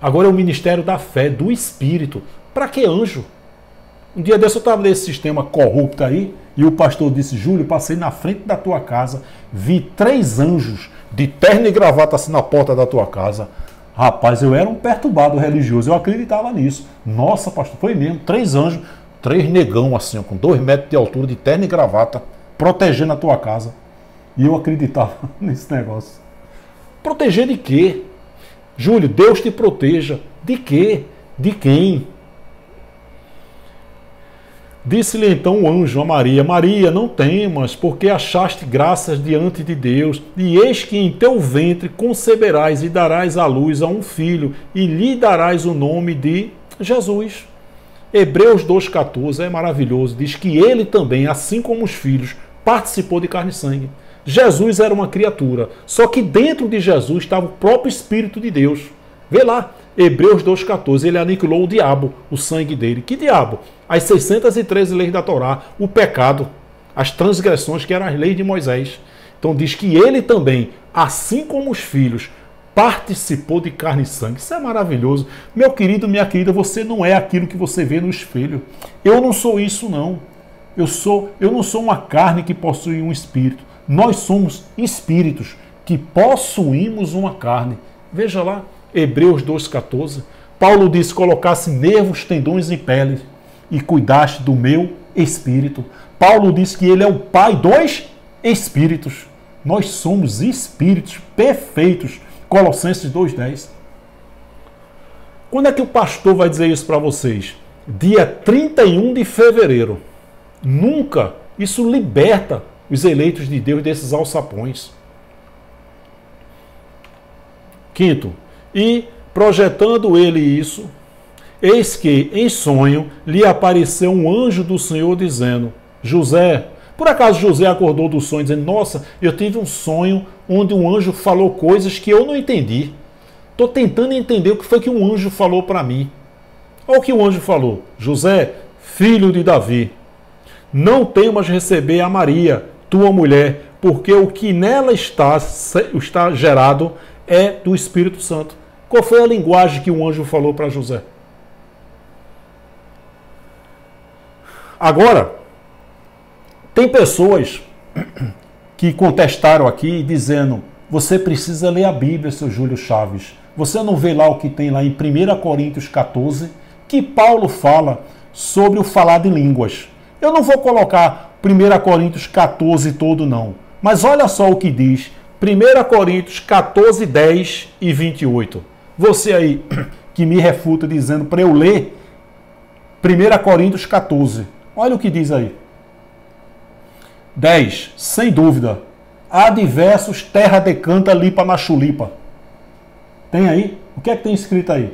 Agora é o ministério da fé, do Espírito. Para que anjo? Um dia desse eu estava nesse sistema corrupto aí, e o pastor disse, Júlio, passei na frente da tua casa, vi 3 anjos de terno e gravata assim na porta da tua casa. Rapaz, eu era um perturbado religioso, eu acreditava nisso. Nossa, pastor, foi mesmo, 3 anjos, 3 negão assim, com 2 metros de altura, de terno e gravata, protegendo a tua casa. E eu acreditava nesse negócio. Proteger de quê? Júlio, Deus te proteja. De quê? De quem? Disse-lhe então o anjo a Maria, Maria, não temas, porque achaste graças diante de Deus, e eis que em teu ventre conceberás e darás à luz a um filho, e lhe darás o nome de Jesus. Hebreus 2,14 é maravilhoso, diz que ele também, assim como os filhos, participou de carne e sangue. Jesus era uma criatura, só que dentro de Jesus estava o próprio Espírito de Deus. Vê lá, Hebreus 2,14, ele aniquilou o diabo, o sangue dele. Que diabo? As 613 leis da Torá, o pecado, as transgressões que eram as leis de Moisés. Então diz que ele também, assim como os filhos, participou de carne e sangue. Isso é maravilhoso. Meu querido, minha querida, você não é aquilo que você vê no espelho. Eu não sou isso, não. Eu não sou uma carne que possui um espírito. Nós somos espíritos que possuímos uma carne. Veja lá, Hebreus 2,14. Paulo disse, colocasse nervos, tendões e pele e cuidaste do meu espírito. Paulo disse que ele é o pai dos espíritos. Nós somos espíritos perfeitos. Colossenses 2,10. Quando é que o pastor vai dizer isso para vocês? Dia 31 de fevereiro. Nunca. Isso liberta os eleitos de Deus desses alçapões. 5. E projetando ele isso, eis que em sonho lhe apareceu um anjo do Senhor dizendo, José, por acaso José acordou do sonho dizendo, nossa, eu tive um sonho onde um anjo falou coisas que eu não entendi. Estou tentando entender o que foi que um anjo falou para mim. Olha o que o anjo falou. José, filho de Davi, não temas receber a Maria, tua mulher, porque o que nela está gerado é do Espírito Santo. Qual foi a linguagem que o anjo falou para José? Agora, tem pessoas que contestaram aqui dizendo, você precisa ler a Bíblia, seu Júlio Chaves. Você não vê lá o que tem lá em 1 Coríntios 14, que Paulo fala sobre o falar de línguas. Eu não vou colocar 1 Coríntios 14 todo não, mas olha só o que diz 1 Coríntios 14, 10 e 28. Você aí que me refuta dizendo para eu ler 1 Coríntios 14. Olha o que diz aí. 10. Sem dúvida, há diversos terra decanta lipa na chulipa. Tem aí? O que é que tem escrito aí?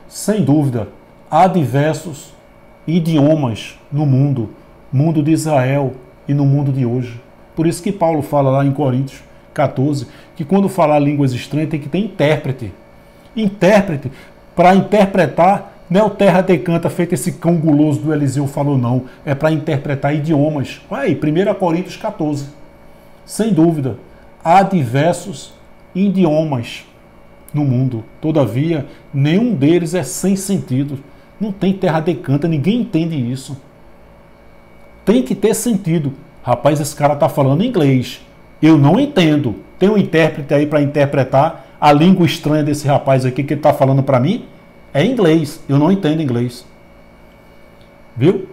Sem dúvida, há diversos idiomas no mundo de Israel e no mundo de hoje. Por isso que Paulo fala lá em Coríntios 14, que quando falar línguas estranhas tem que ter intérprete. Intérprete, para interpretar, não é o terra decanta feito esse cão guloso do Eliseu falou não, é para interpretar idiomas. Olha aí, 1 Coríntios 14. Sem dúvida, há diversos idiomas no mundo, todavia, nenhum deles é sem sentido. Não tem terra decanta, ninguém entende isso. Tem que ter sentido. Rapaz, esse cara está falando inglês. Eu não entendo. Tem um intérprete aí para interpretar a língua estranha desse rapaz aqui que ele está falando para mim? É inglês. Eu não entendo inglês. Viu?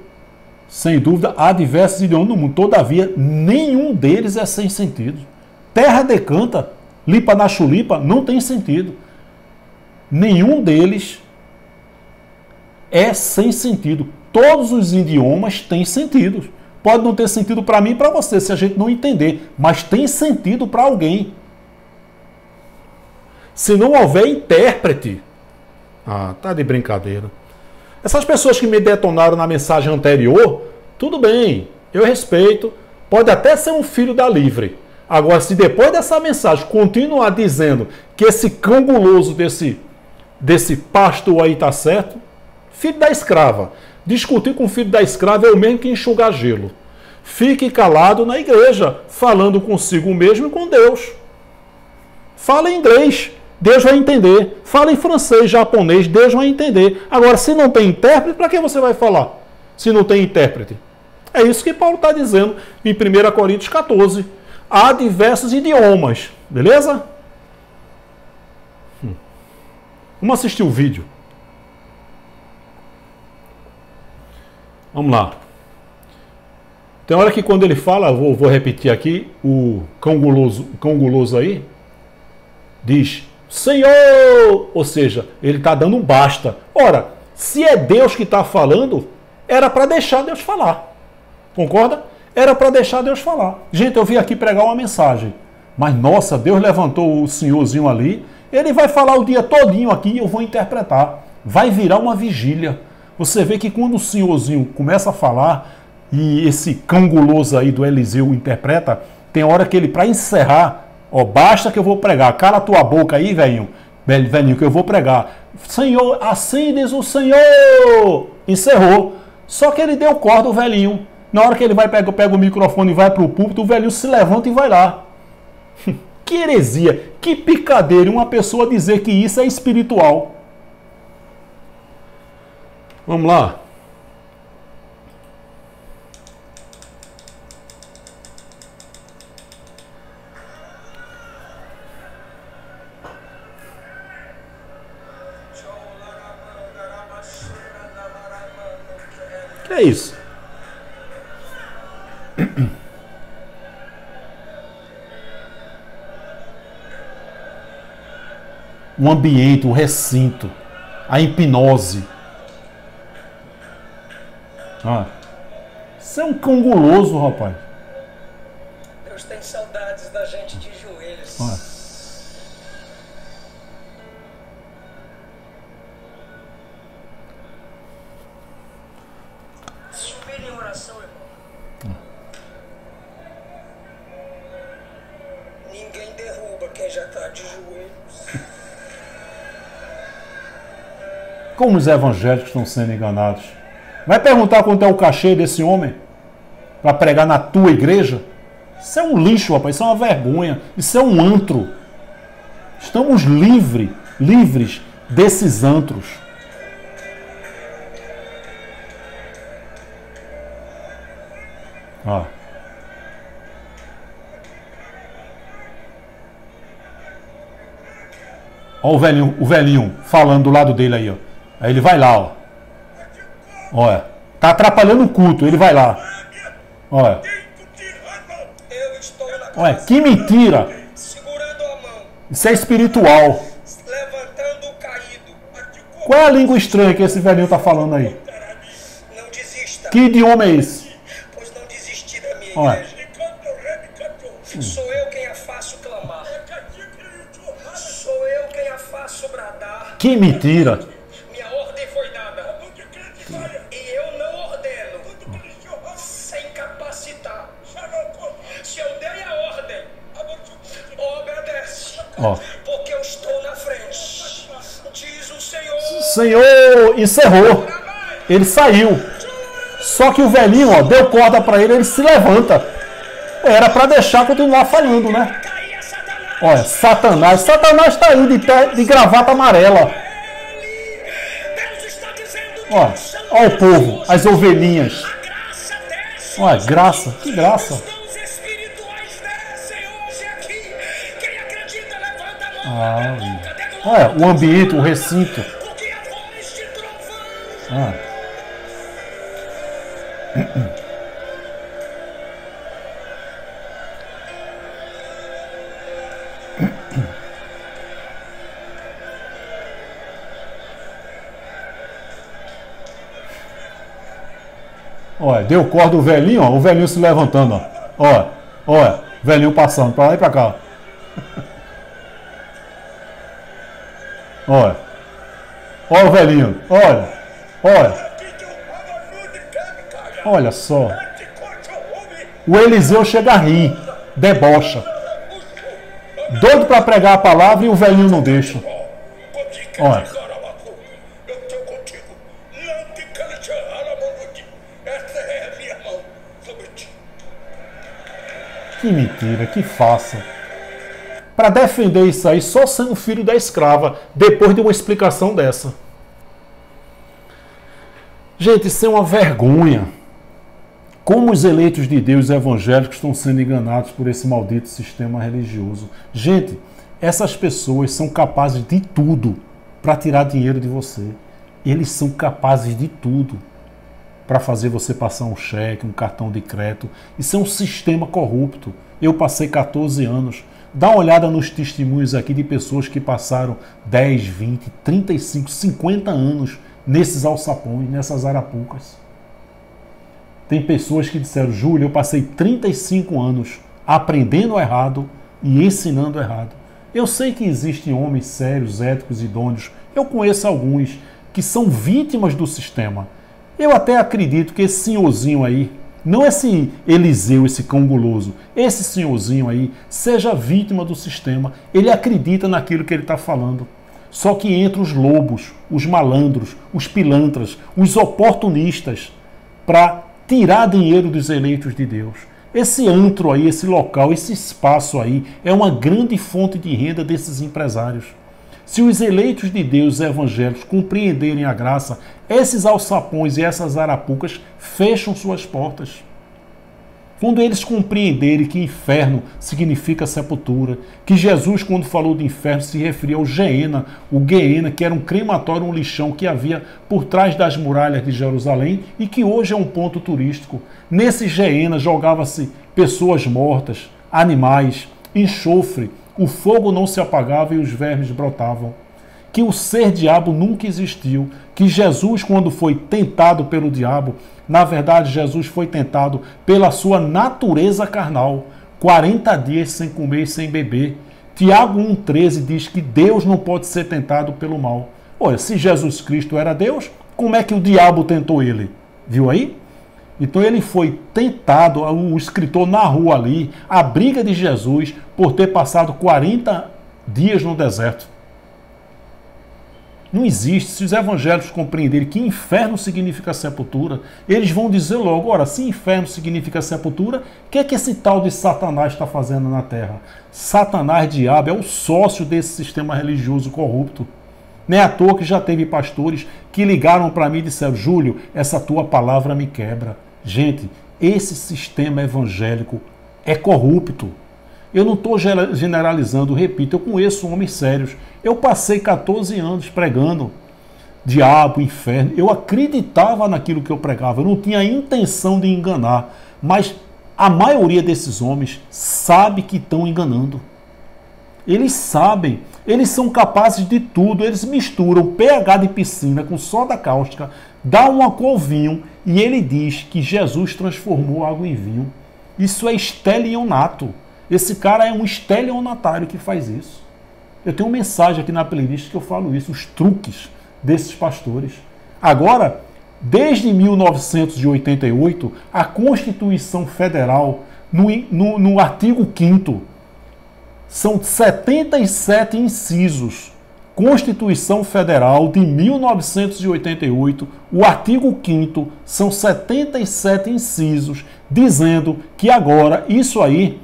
Sem dúvida, há diversos idiomas no mundo. Todavia, nenhum deles é sem sentido. Terra decanta. lipa na chulipa, não tem sentido. Nenhum deles é sem sentido. Todos os idiomas têm sentido. Pode não ter sentido para mim e para você, se a gente não entender, mas tem sentido para alguém. Se não houver intérprete... Ah, tá de brincadeira. Essas pessoas que me detonaram na mensagem anterior, tudo bem, eu respeito, pode até ser um filho da livre. Agora, se depois dessa mensagem continuar dizendo que esse cão guloso desse pastor aí tá certo, filho da escrava. Discutir com o filho da escrava é o mesmo que enxugar gelo. Fique calado na igreja, falando consigo mesmo e com Deus. Fala em inglês, Deus vai entender. Fala em francês, japonês, Deus vai entender. Agora, se não tem intérprete, para que você vai falar? Se não tem intérprete. É isso que Paulo está dizendo em 1 Coríntios 14. Há diversos idiomas, beleza? Vamos assistir o vídeo. Vamos lá. Tem hora que quando ele fala, vou repetir aqui, o cão guloso aí, diz, Senhor! Ou seja, ele está dando um basta. Ora, se é Deus que está falando, era para deixar Deus falar. Concorda? Era para deixar Deus falar. Gente, eu vim aqui pregar uma mensagem. Mas, nossa, Deus levantou o senhorzinho ali, ele vai falar o dia todinho aqui e eu vou interpretar. Vai virar uma vigília. Você vê que quando o senhorzinho começa a falar e esse cão guloso aí do Eliseu interpreta, tem hora que ele, para encerrar, ó, basta que eu vou pregar. Cala a tua boca aí, velhinho, que eu vou pregar. Senhor, assim diz o Senhor. Encerrou. Só que ele deu corda ao velhinho. Na hora que ele vai pega o microfone e vai para o púlpito, o velhinho se levanta e vai lá. Que heresia, que picadeira uma pessoa dizer que isso é espiritual. Vamos lá. Que é isso? O ambiente, o recinto, a hipnose. Ah, isso é um cão guloso, rapaz. Deus tem saudades da gente de joelhos. Ah. Subir em oração, irmão. Ninguém derruba quem já está de joelhos. Como os evangélicos estão sendo enganados. Vai perguntar quanto é o cachê desse homem para pregar na tua igreja? Isso é um lixo, rapaz. Isso é uma vergonha. Isso é um antro. Estamos livres desses antros. Ó. Ó o velhinho falando do lado dele aí, ó. Aí ele vai lá, ó. Olha, tá atrapalhando o culto, ele vai lá. Olha. Olha, que mentira. Isso é espiritual. Levantando o caído. Qual é a língua estranha que esse velhinho tá falando aí? Não desista. Que idioma é esse? Pois não desisti da minha Olha. igreja. Sou eu quem a faço clamar. Sou eu quem a faço bradar. Que mentira. Minha ordem foi dada. E eu não ordeno sem capacitar. Se eu dei a ordem, obedece. Ó. Porque eu estou na frente. Diz o Senhor. Senhor, encerrou. Ele saiu. Só que o velhinho, ó, deu corda para ele, ele se levanta. Era para deixar continuar falando, né? Olha, Satanás. Satanás está aí de gravata amarela. Olha, olha o povo, as ovelhinhas. Olha, graça, que graça. Ah, olha, o ambiente, o recinto. Ah. Olha, deu corda o velhinho, ó, o velhinho se levantando, ó. Olha, olha, o velhinho passando pra lá e pra cá. Olha. Olha o velhinho, olha. Olha. Olha só. O Eliseu chega a rir, debocha. Doido para pregar a palavra e o velhinho não deixa. Olha. Que mentira, que farsa. Para defender isso aí, só sendo filho da escrava, depois de uma explicação dessa. Gente, isso é uma vergonha. Como os eleitos de Deus evangélicos estão sendo enganados por esse maldito sistema religioso. Gente, essas pessoas são capazes de tudo para tirar dinheiro de você. Eles são capazes de tudo para fazer você passar um cheque, um cartão de crédito. Isso é um sistema corrupto. Eu passei 14 anos. Dá uma olhada nos testemunhos aqui de pessoas que passaram 10, 20, 35, 50 anos nesses alçapões, nessas arapucas. Tem pessoas que disseram, Júlio, eu passei 35 anos aprendendo errado e ensinando errado. Eu sei que existem homens sérios, éticos, idôneos. Eu conheço alguns que são vítimas do sistema. Eu até acredito que esse senhorzinho aí, não esse Eliseu, esse cão guloso, esse senhorzinho aí seja vítima do sistema. Ele acredita naquilo que ele está falando. Só que entre os lobos, os malandros, os pilantras, os oportunistas, para tirar dinheiro dos eleitos de Deus. Esse antro aí, esse local, esse espaço aí é uma grande fonte de renda desses empresários. Se os eleitos de Deus evangélicos compreenderem a graça, esses alçapões e essas arapucas fecham suas portas. Quando eles compreenderem que inferno significa sepultura, que Jesus, quando falou de inferno, se referia ao Geena, o Geena, que era um crematório, um lixão que havia por trás das muralhas de Jerusalém e que hoje é um ponto turístico. Nesse Geena jogava-se pessoas mortas, animais, enxofre, o fogo não se apagava e os vermes brotavam. Que o ser diabo nunca existiu, que Jesus, quando foi tentado pelo diabo, na verdade Jesus foi tentado pela sua natureza carnal, 40 dias sem comer e sem beber. Tiago 1,13 diz que Deus não pode ser tentado pelo mal. Olha, se Jesus Cristo era Deus, como é que o diabo tentou ele? Viu aí? Então ele foi tentado, o escritor narrou ali a briga de Jesus por ter passado 40 dias no deserto. Não existe. Se os evangélicos compreenderem que inferno significa sepultura, eles vão dizer logo, ora, se inferno significa sepultura, o que é que esse tal de Satanás está fazendo na terra? Satanás, diabo, é o sócio desse sistema religioso corrupto. Não é à toa que já teve pastores que ligaram para mim e disseram, Júlio, essa tua palavra me quebra. Gente, esse sistema evangélico é corrupto. Eu não estou generalizando, repito, eu conheço homens sérios. Eu passei 14 anos pregando diabo, inferno. Eu acreditava naquilo que eu pregava, eu não tinha a intenção de enganar. Mas a maioria desses homens sabe que estão enganando. Eles sabem, eles são capazes de tudo, eles misturam pH de piscina com soda cáustica, dá um álcool ao vinho e ele diz que Jesus transformou água em vinho. Isso é estelionato. Esse cara é um estelionatário que faz isso. Eu tenho uma mensagem aqui na playlist que eu falo isso, os truques desses pastores. Agora, desde 1988, a Constituição Federal, no artigo 5º, são 77 incisos. Constituição Federal de 1988, o artigo 5º, são 77 incisos, dizendo que agora isso aí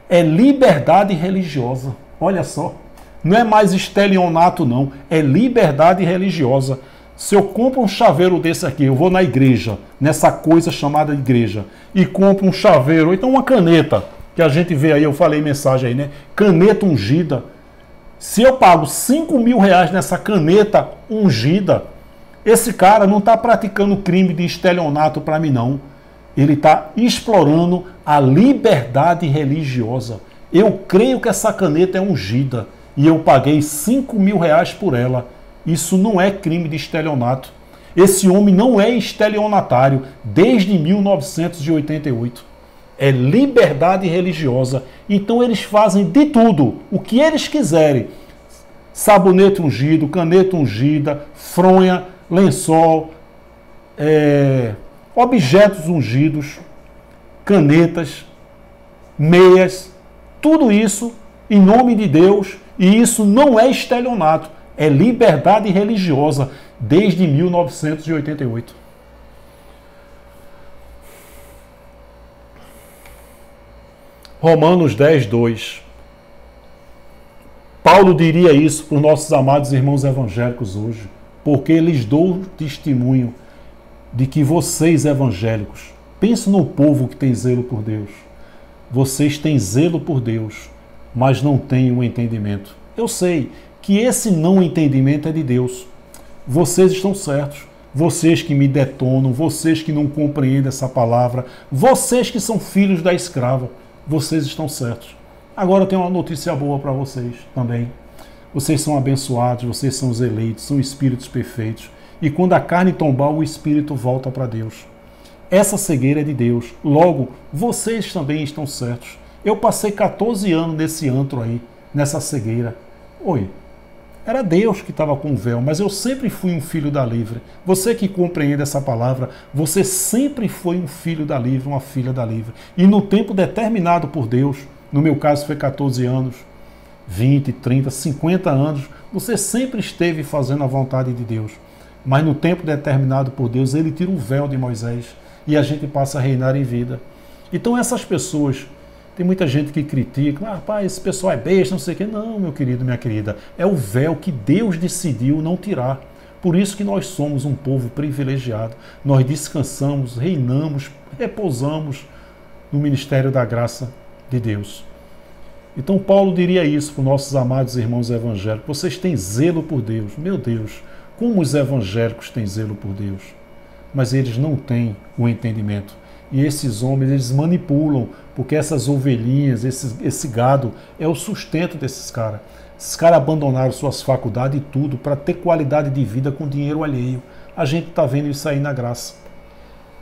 é liberdade religiosa. Olha só, não é mais estelionato não, é liberdade religiosa. Se eu compro um chaveiro desse aqui, eu vou na igreja, nessa coisa chamada igreja, e compro um chaveiro, ou então uma caneta, que a gente vê aí, eu falei mensagem aí, né? Caneta ungida. Se eu pago R$5.000 nessa caneta ungida, esse cara não está praticando crime de estelionato para mim não. Ele está explorando a liberdade religiosa. Eu creio que essa caneta é ungida e eu paguei R$5.000 por ela. Isso não é crime de estelionato. Esse homem não é estelionatário desde 1988. É liberdade religiosa. Então eles fazem de tudo, o que eles quiserem. Sabonete ungido, caneta ungida, fronha, lençol, objetos ungidos, canetas, meias, tudo isso em nome de Deus, e isso não é estelionato, é liberdade religiosa desde 1988. Romanos 10, 2. Paulo diria isso para os nossos amados irmãos evangélicos hoje, porque lhes dou testemunho de que vocês evangélicos, pensem no povo que tem zelo por Deus. Vocês têm zelo por Deus, mas não têm o entendimento. Eu sei que esse não entendimento é de Deus. Vocês estão certos. Vocês que me detonam, vocês que não compreendem essa palavra, vocês que são filhos da escrava, vocês estão certos. Agora eu tenho uma notícia boa para vocês também. Vocês são abençoados, vocês são os eleitos, são espíritos perfeitos. E quando a carne tombar, o espírito volta para Deus. Essa cegueira é de Deus. Logo, vocês também estão certos. Eu passei 14 anos nesse antro aí, nessa cegueira. Oi, era Deus que estava com o véu, mas eu sempre fui um filho da livre. Você que compreende essa palavra, você sempre foi um filho da livre, uma filha da livre. E no tempo determinado por Deus, no meu caso foi 14 anos, 20, 30, 50 anos, você sempre esteve fazendo a vontade de Deus. Mas no tempo determinado por Deus, Ele tira o véu de Moisés e a gente passa a reinar em vida. Então essas pessoas, tem muita gente que critica, rapaz, esse pessoal é besta, não sei o quê. Não, meu querido, minha querida, é o véu que Deus decidiu não tirar. Por isso que nós somos um povo privilegiado. Nós descansamos, reinamos, repousamos no ministério da graça de Deus. Então Paulo diria isso para os nossos amados irmãos evangélicos. Vocês têm zelo por Deus. Meu Deus, como os evangélicos têm zelo por Deus. Mas eles não têm o entendimento. E esses homens, eles manipulam, porque essas ovelhinhas, esse gado, é o sustento desses caras. Esses caras abandonaram suas faculdades e tudo para ter qualidade de vida com dinheiro alheio. A gente está vendo isso aí na graça.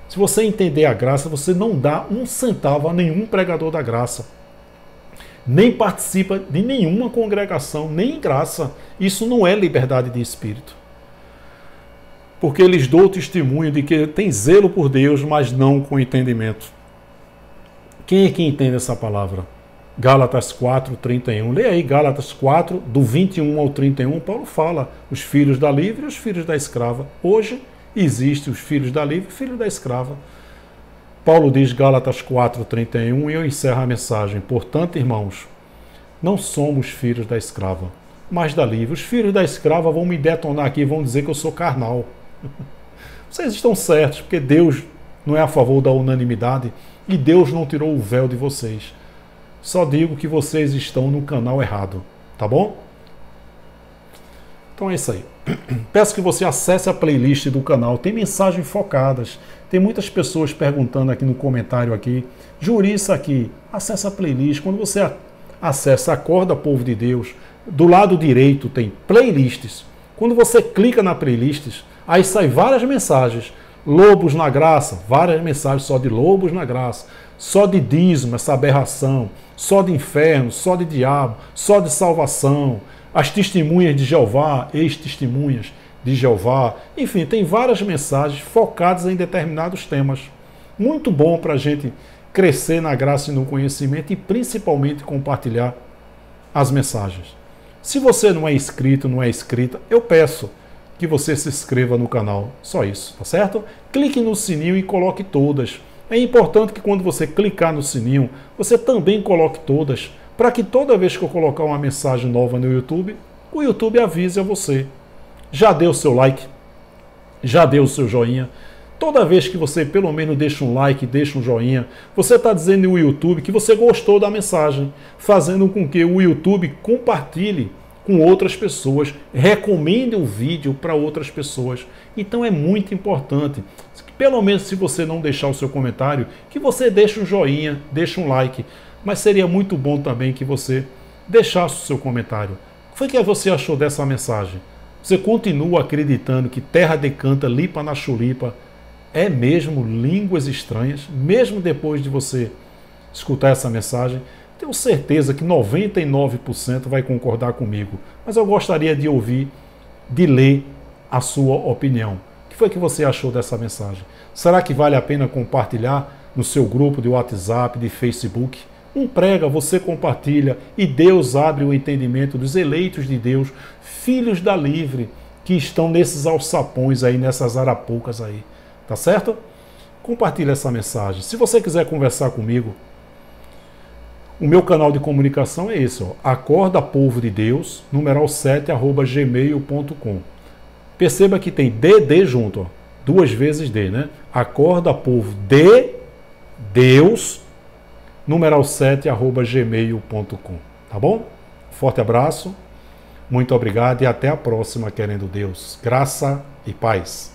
Se você entender a graça, você não dá um centavo a nenhum pregador da graça. Nem participa de nenhuma congregação, nem em graça. Isso não é liberdade de espírito. Porque eles dão testemunho de que tem zelo por Deus, mas não com entendimento. Quem é que entende essa palavra? Gálatas 4, 31. Lê aí Gálatas 4, do 21 ao 31. Paulo fala os filhos da livre e os filhos da escrava. Hoje existem os filhos da livre e os filhos da escrava. Paulo diz Gálatas 4, 31 e eu encerro a mensagem. Portanto, irmãos, não somos filhos da escrava, mas da livre. Os filhos da escrava vão me detonar aqui e vão dizer que eu sou carnal. Vocês estão certos, porque Deus não é a favor da unanimidade e Deus não tirou o véu de vocês. Só digo que vocês estão no canal errado, tá bom? Então é isso aí. Peço que você acesse a playlist do canal, tem mensagens focadas. Tem muitas pessoas perguntando aqui no comentário aqui, Juriça aqui, acessa a playlist. Quando você acessa Acorda Povo de Deus, do lado direito tem playlists. Quando você clica na playlists, aí sai várias mensagens. Lobos na graça, várias mensagens só de lobos na graça, só de dízimo, essa aberração, só de inferno, só de diabo, só de salvação, as testemunhas de Jeová, ex-testemunhas de Jeová, enfim, tem várias mensagens focadas em determinados temas. Muito bom para a gente crescer na graça e no conhecimento e principalmente compartilhar as mensagens. Se você não é inscrito, não é inscrita, eu peço que você se inscreva no canal, só isso, tá certo? Clique no sininho e coloque todas. É importante que quando você clicar no sininho, você também coloque todas, para que toda vez que eu colocar uma mensagem nova no YouTube, o YouTube avise a você. Já deu o seu like? Já deu o seu joinha? Toda vez que você pelo menos deixa um like, deixa um joinha, você está dizendo no YouTube que você gostou da mensagem, fazendo com que o YouTube compartilhe com outras pessoas, recomende o vídeo para outras pessoas. Então é muito importante, pelo menos se você não deixar o seu comentário, que você deixe um joinha, deixe um like. Mas seria muito bom também que você deixasse o seu comentário. O que você achou dessa mensagem? Você continua acreditando que terra de canta, lipa na chulipa é mesmo línguas estranhas, mesmo depois de você escutar essa mensagem? Tenho certeza que 99% vai concordar comigo, mas eu gostaria de ouvir, de ler a sua opinião. O que foi que você achou dessa mensagem? Será que vale a pena compartilhar no seu grupo de WhatsApp, de Facebook? Um prega, você compartilha e Deus abre o entendimento dos eleitos de Deus, filhos da livre, que estão nesses alçapões aí, nessas arapucas aí. Tá certo? Compartilha essa mensagem. Se você quiser conversar comigo, o meu canal de comunicação é esse, ó, Acorda Povo de Deus, numeral 7@gmail.com. Perceba que tem DD junto, ó, 2 vezes D, né? Acorda Povo de Deus, numeral 7@gmail.com. Tá bom? Forte abraço, muito obrigado e até a próxima, querendo Deus. Graça e paz.